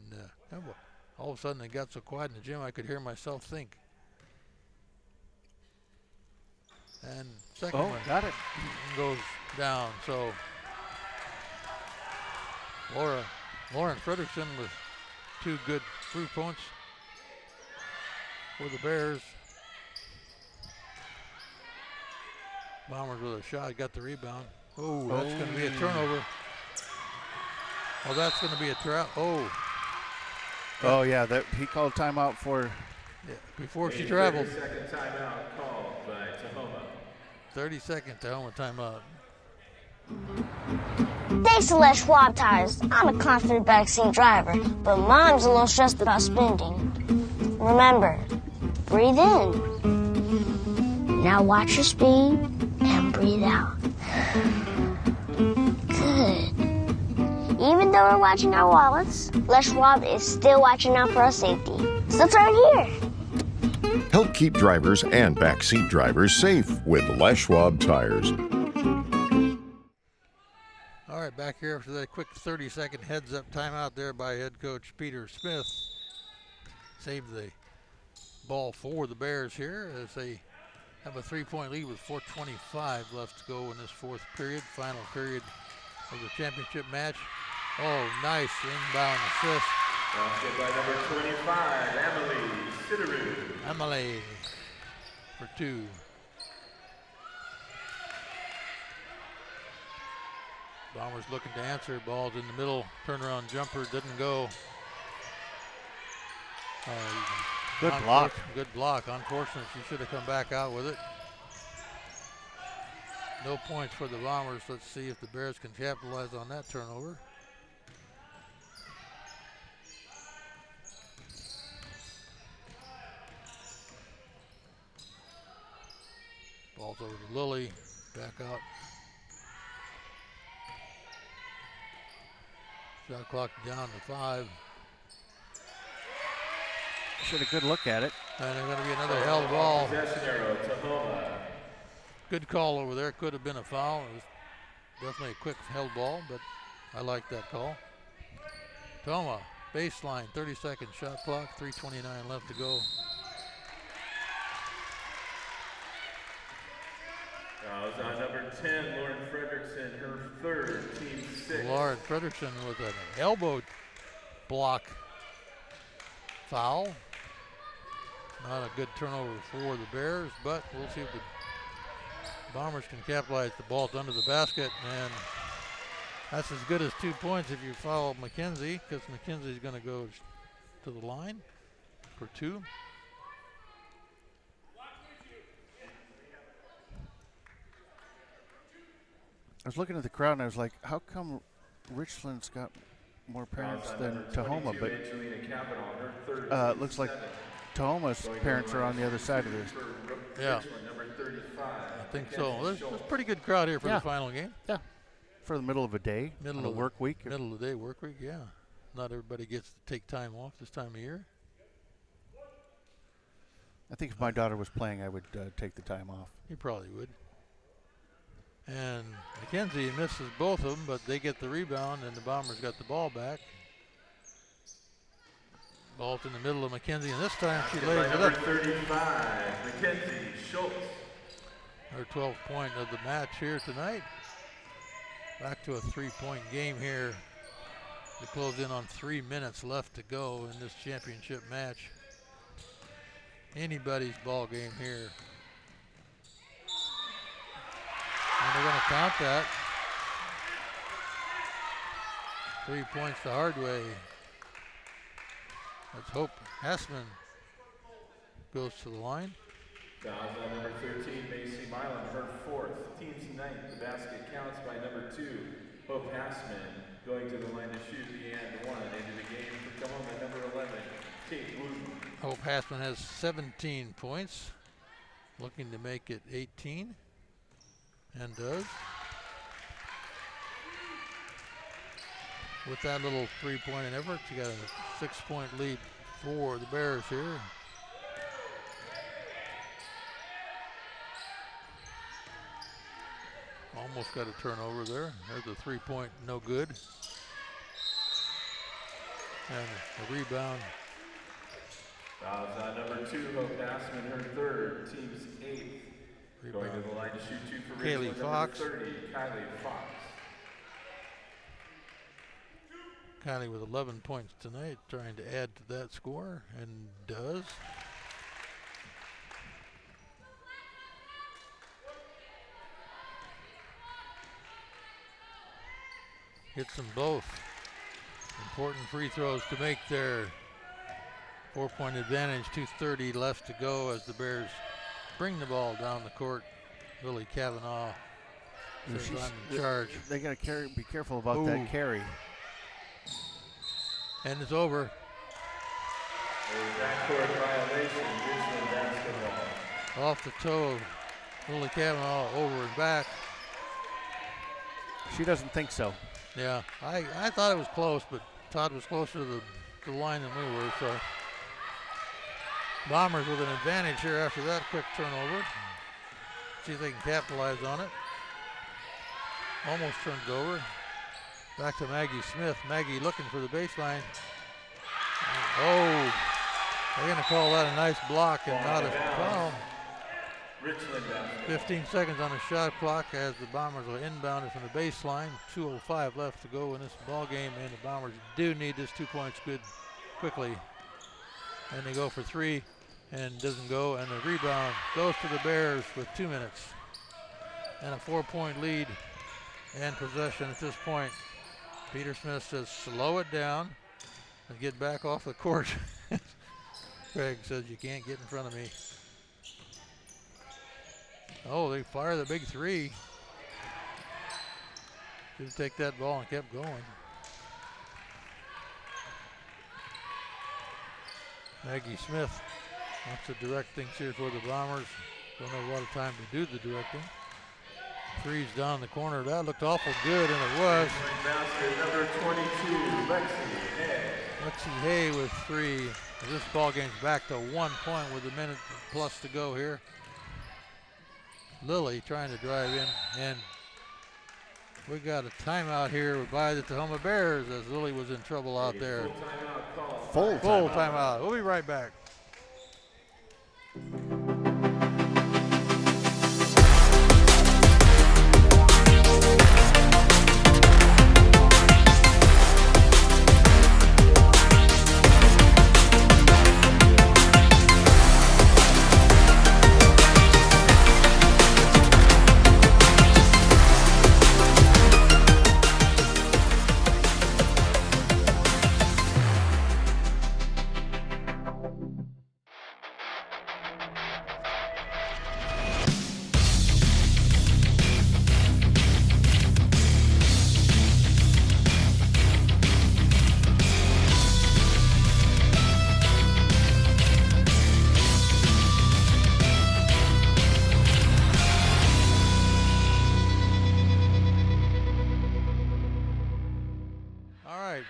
all of a sudden it got so quiet in the gym I could hear myself think. And second one got it. Goes down. So Lauren Frederickson with 2 good free points for the Bears. Bombers with a shot, got the rebound. Oh, that's going to be a turnover. Oh, that's going to be a trap. Oh yeah, he called timeout for. Yeah, before she traveled. 30-second timeout called by Tahoma. 30-second Tahoma timeout. Thanks to Les Schwab tires, I'm a confident backseat driver, but Mom's a little stressed about spending. Remember, breathe in. Now watch your speed and breathe out. Good. Even though we're watching our wallets, Les Schwab is still watching out for our safety. So turn here. Help keep drivers and backseat drivers safe with Les Schwab tires. All right, back here after that quick 30-second heads-up timeout there by head coach Peter Smith. Saved the ball for the Bears here as they have a 3-point lead with 4:25 left to go in this 4th period, final period of the championship match. Oh, nice inbound assist. Basket by number 25, Emily Sideru. Emily for 2. Bombers looking to answer. Ball's in the middle. Turnaround jumper didn't go. Good block. Good block. Unfortunate, she should have come back out with it. No points for the Bombers. Let's see if the Bears can capitalize on that turnover. Ball's over to Lily. Back out. Shot clock down to 5. Should have a good look at it. And there's going to be another held ball. Possession arrow, Tahoma. Good call over there. Could have been a foul. It was definitely a quick held ball, but I like that call. Tahoma, baseline, 30-second shot clock, 3:29 left to go. Fouls on number 10, Lauren Fredrickson, her third, team 6. Lauren Fredrickson with an elbow block foul. Not a good turnover for the Bears, but we'll see if the Bombers can capitalize. The ball's under the basket, and that's as good as 2 points if you foul McKenzie, because McKenzie's going to go to the line for 2. I was looking at the crowd and I was like, how come Richland's got more parents than Tahoma? But looks like Tahoma's parents are on the other side of this. Yeah, I think so. There's a pretty good crowd here for the final game. Yeah, for the middle of a day, middle of a work week. Middle of the day work week, yeah. Not everybody gets to take time off this time of year. I think if my daughter was playing, I would take the time off. You probably would. And McKenzie misses both of them, but they get the rebound, and the Bombers got the ball back. Ball's in the middle of McKenzie, and this time she lays it up. 35, Mackenzie Schultz. Her 12th point of the match here tonight. Back to a 3-point game here. We close in on 3 minutes left to go in this championship match. Anybody's ball game here. And they're going to count that. 3 points the hard way. Let's hope Hassman goes to the line. Fouls on number 13, Macy Milan, her 4th, team's 9th. The basket counts by number 2, Hope Hassman, going to the line to shoot the and 1 into the game for Tahoma, number 11, Kate Wooten. Hope Hassman has 17 points, looking to make it 18, and does. With that little 3-point effort, you got a 6-point lead for the Bears here. Almost got a turnover there. There's a 3-point, no good. And a rebound. Fouls on number 2, Hope Hassman, her 3rd, team's 8th. Going to the line to shoot 2 for Richland, Fox. number 30, Kylie Fox. Kylie with 11 points tonight, trying to add to that score, and does. Hits them both. Important free throws to make their 4-point advantage. 2:30 left to go as the Bears bring the ball down the court. Lily Kavanaugh is in charge. They got to be careful about that carry. And it's over. A backcourt violation, Richland basketball. Off the toe of Lily Kavanaugh, over and back. She doesn't think so. Yeah, I thought it was close, but Todd was closer to the line than we were, so. Bombers with an advantage here after that quick turnover. See if they can capitalize on it. Almost turned it over. Back to Maggie Smith. Maggie looking for the baseline. Oh, they're going to call that a nice block and not a foul. 15 seconds on the shot clock as the Bombers will inbound it from the baseline. 2:05 left to go in this ball game, and the Bombers do need this 2 points good quickly. And they go for 3 and doesn't go, and the rebound goes to the Bears with 2 minutes. And a 4-point lead and possession at this point. Peter Smith says slow it down and get back off the court. Craig says you can't get in front of me. Oh, they fire the big 3. Should take that ball and kept going. Maggie Smith wants to direct things here for the Bombers. Don't have a lot of time to do the directing. 3's down the corner. That looked awful good, and it was. Basket number 22, Lexi Hay. Lexi Hay with 3, This ball game's back to 1 point with a minute plus to go here. Lilly trying to drive in, and we got a timeout here by the Tahoma Bears as Lilly was in trouble out there. Full timeout. We'll be right back.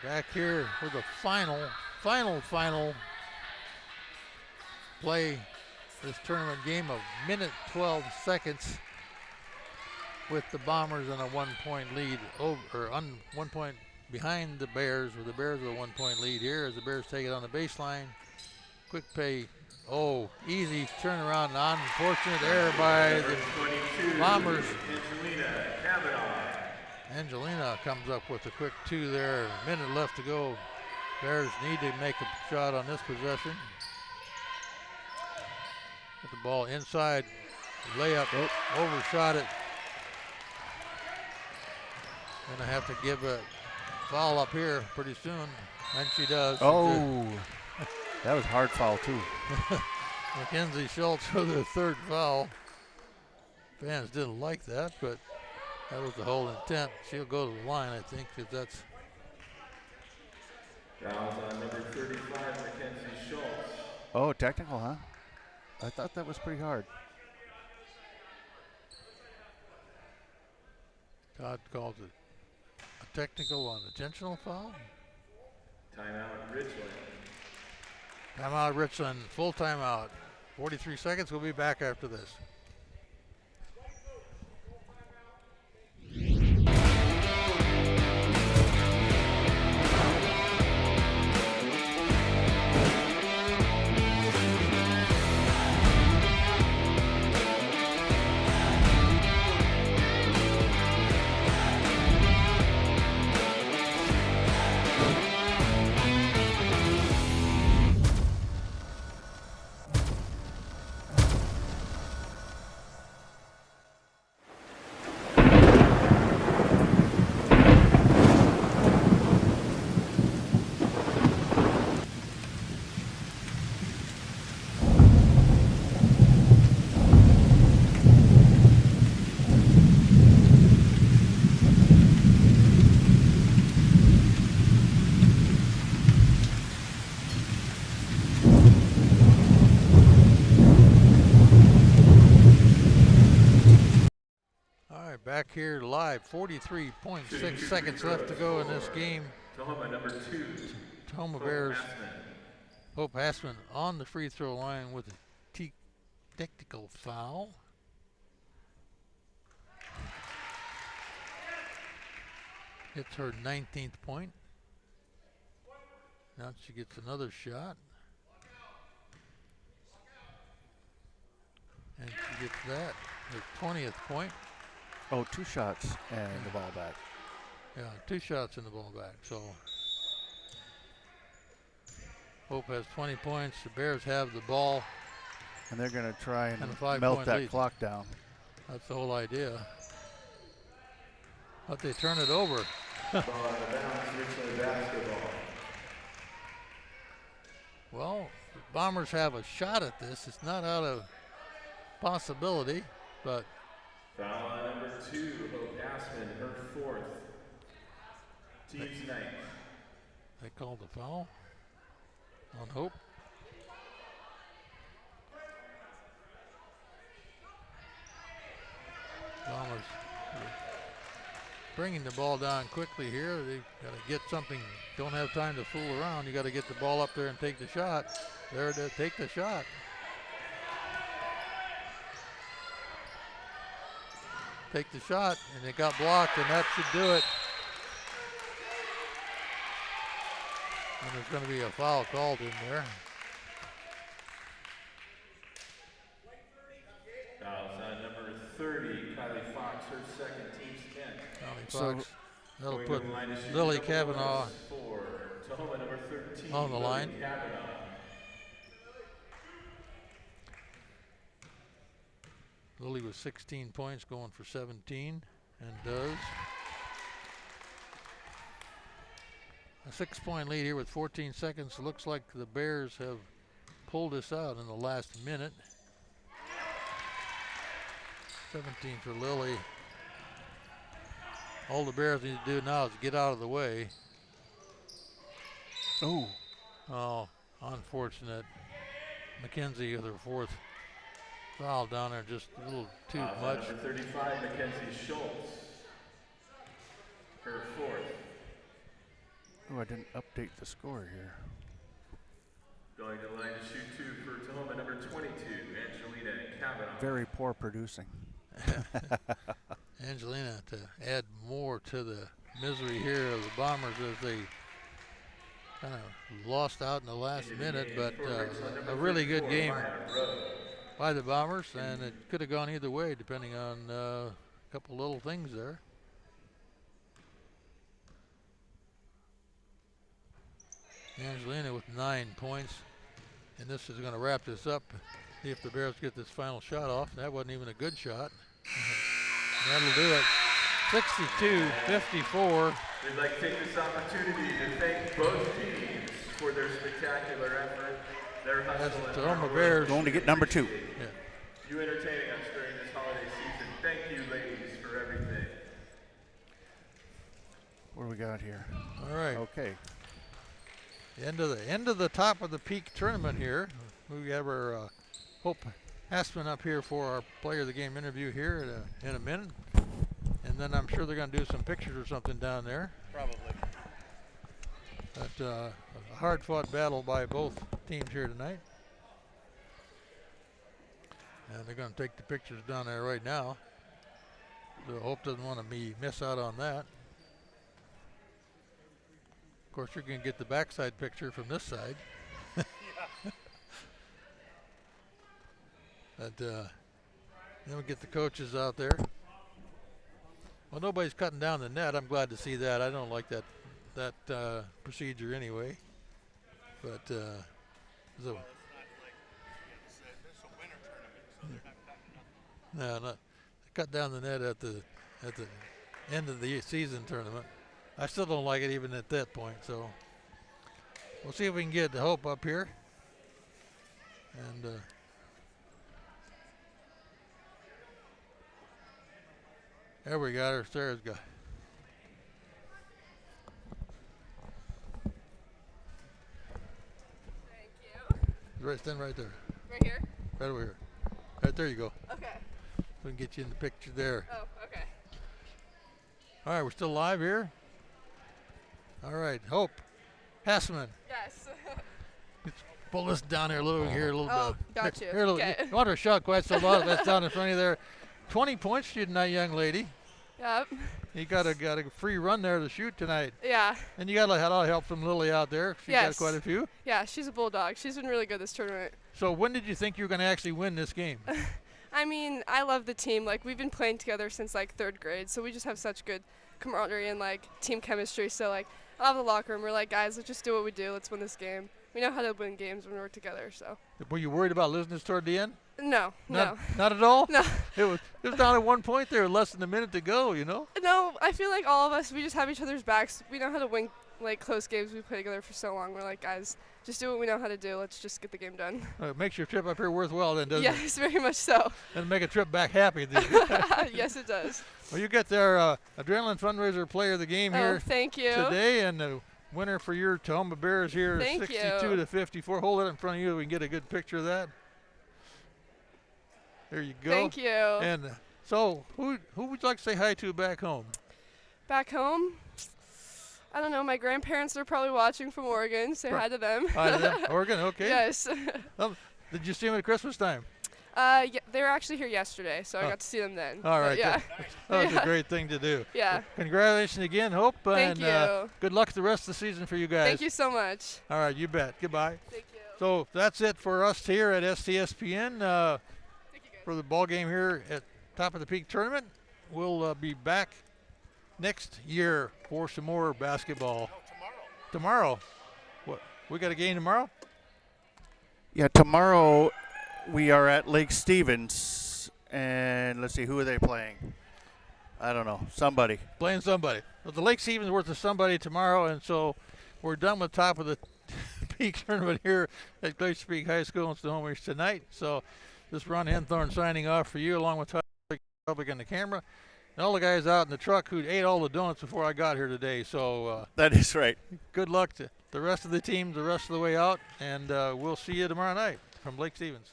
Back here for the final play this tournament game of minute 12 seconds with the Bombers in a 1 point lead 1 point behind the Bears, with the Bears with a 1 point lead here as the Bears take it on the baseline. Quick pay. Oh, easy turnaround. Unfortunate error by the Bombers. Angelina comes up with a quick 2 there. A minute left to go. Bears need to make a shot on this possession. Get the ball inside. Layup. Overshot it. Gonna have to give a foul up here pretty soon. And she does. Oh, that was a hard foul too. Mackenzie Schultz for their third foul. Fans didn't like that, but that was the whole intent. She'll go to the line, I think, because that's. Fouls on number 35, Mackenzie Schultz. Oh, technical, huh? I thought that was pretty hard. Todd calls it a technical unintentional foul. Timeout, Richland. Timeout, Richland. Full timeout. 43 seconds. We'll be back after this. Back here live, 43.6 seconds left to go in this game. Tahoma number 2. Tahoma Bears. Hope Hassman on the free throw line with a technical foul. Hits her 19th point. Now she gets another shot. And she gets that, her 20th point. Oh, 2 shots and the ball back. Yeah, 2 shots and the ball back. So Hope has 20 points. The Bears have the ball. And they're going to try and a melt that lead. clock down. That's the whole idea. But they turn it over. Well, the Bombers have a shot at this. It's not out of possibility, but. Foul on number 2, Hope Assman, her 4th. Team's 9th. They called the foul on Hope. Bombers bringing the ball down quickly here. They got to get something. Don't have time to fool around. You got to get the ball up there and take the shot. There to take the shot. Take the shot, and it got blocked, and that should do it. And there's going to be a foul called in there. Fouls on number 30, Kylie Fox, her second, team's 10. Kylie Fox. That'll put Lily Kavanaugh for Tahoma, number 13, on the line. Kavanaugh. Lily with 16 points, going for 17, and does. A 6-point lead here with 14 seconds. Looks like the Bears have pulled this out in the last minute. 17 for Lily. All the Bears need to do now is get out of the way. Oh, unfortunate. McKenzie with her fourth foul down there, just a little too much. Number 35, Mackenzie Schultz, her fourth. Oh, I didn't update the score here. Going to the line to shoot two for Tahoma, number 22, Angelina Kavanaugh. Very poor producing. Angelina to add more to the misery here of the Bombers as they kind of lost out in the last minute, but a really good game by the Bombers, and it could have gone either way depending on a couple little things there. Angelina with 9 points, and this is going to wrap this up. See if the Bears get this final shot off. That wasn't even a good shot. That'll do it. 62-54. We'd like to take this opportunity to thank both teams for their spectacular effort, their hustle, and Tahoma Bears going to get number 2. Yeah. You entertaining us during this holiday season. Thank you, ladies, for everything. What do we got here? All right. Okay. End of the top of the peak tournament here. We have our Hope Hassman up here for our player of the game interview here in a minute, and then I'm sure they're going to do some pictures or something down there. Probably. But a hard-fought battle by both teams here tonight, and they're going to take the pictures down there right now. So Hope doesn't want to miss out on that. Of course, you're going to get the backside picture from this side. But then we get the coaches out there. Well, nobody's cutting down the net. I'm glad to see that. I don't like that procedure anyway. But no, they cut down the net at the end of the season tournament. I still don't like it even at that point, so we'll see if we can get the Hope up here. And there we got her. Sarah's got. Thank you. Right, stand right there. Right here? Right over here. Right there you go. Okay. We can get you in the picture there. Oh, okay. All right, we're still live here. All right, Hope Hassman. Yes. Let's pull this down here a little here, a little Oh, bit. got you. Here, Okay. You want her shot quite so long. That's down in front of you there. 20 points shooting that young lady. Yep. You got a free run there to shoot tonight. Yeah. And you got a lot of help from Lily out there. She got Yes. quite a few. Yeah, she's a bulldog. She's been really good this tournament. So when did you think you were going to actually win this game? I mean, I love the team. Like, we've been playing together since, like, 3rd grade, so we just have such good camaraderie and, like, team chemistry. So, like, I love the locker room. We're like, guys, let's just do what we do. Let's win this game. We know how to win games when we're together, so. Were you worried about losing this toward the end? No, no. Not at all? No. It was down at 1 point there, less than a minute to go, you know? No, I feel like all of us, we just have each other's backs. We know how to win, like, close games. We play together for so long. We're like, guys, just do what we know how to do. Let's just get the game done. It makes your trip up here worthwhile then, doesn't it? Yes, very much so. And make a trip back happy. Yes, it does. Well, you get their Adrenaline Fundraiser Player of the Game here thank you. today, and the winner for your Tahoma Bears here is 62-54. Hold it in front of you so we can get a good picture of that. There you go. Thank you. And so who would you like to say hi to back home? Back home, I don't know. My grandparents are probably watching from Oregon. Say hi to them. Hi to them. Oregon, okay. Yes. Did you see them at Christmas time? Yeah, they were actually here yesterday, so I got to see them then. All right. Yeah. That was a great thing to do. Yeah. Congratulations again, Hope. Thank you. Good luck the rest of the season for you guys. Thank you so much. All right, you bet. Goodbye. Thank you. So that's it for us here at STSPN for the ball game here at Top of the Peak Tournament. We'll be back next year for some more basketball. Tomorrow. What? We got a game tomorrow? Yeah, tomorrow we are at Lake Stevens, and let's see, who are they playing? I don't know. Somebody. Playing somebody. Well, the Lake Stevens worth of somebody tomorrow, and so we're done with Top of the Peak Tournament here at Glacier Peak High School in Tahoma tonight. So this is Ron Henthorne signing off for you, along with Public and the camera, and all the guys out in the truck who ate all the donuts before I got here today. So that is right. Good luck to the rest of the team the rest of the way out, and we'll see you tomorrow night from Lake Stevens.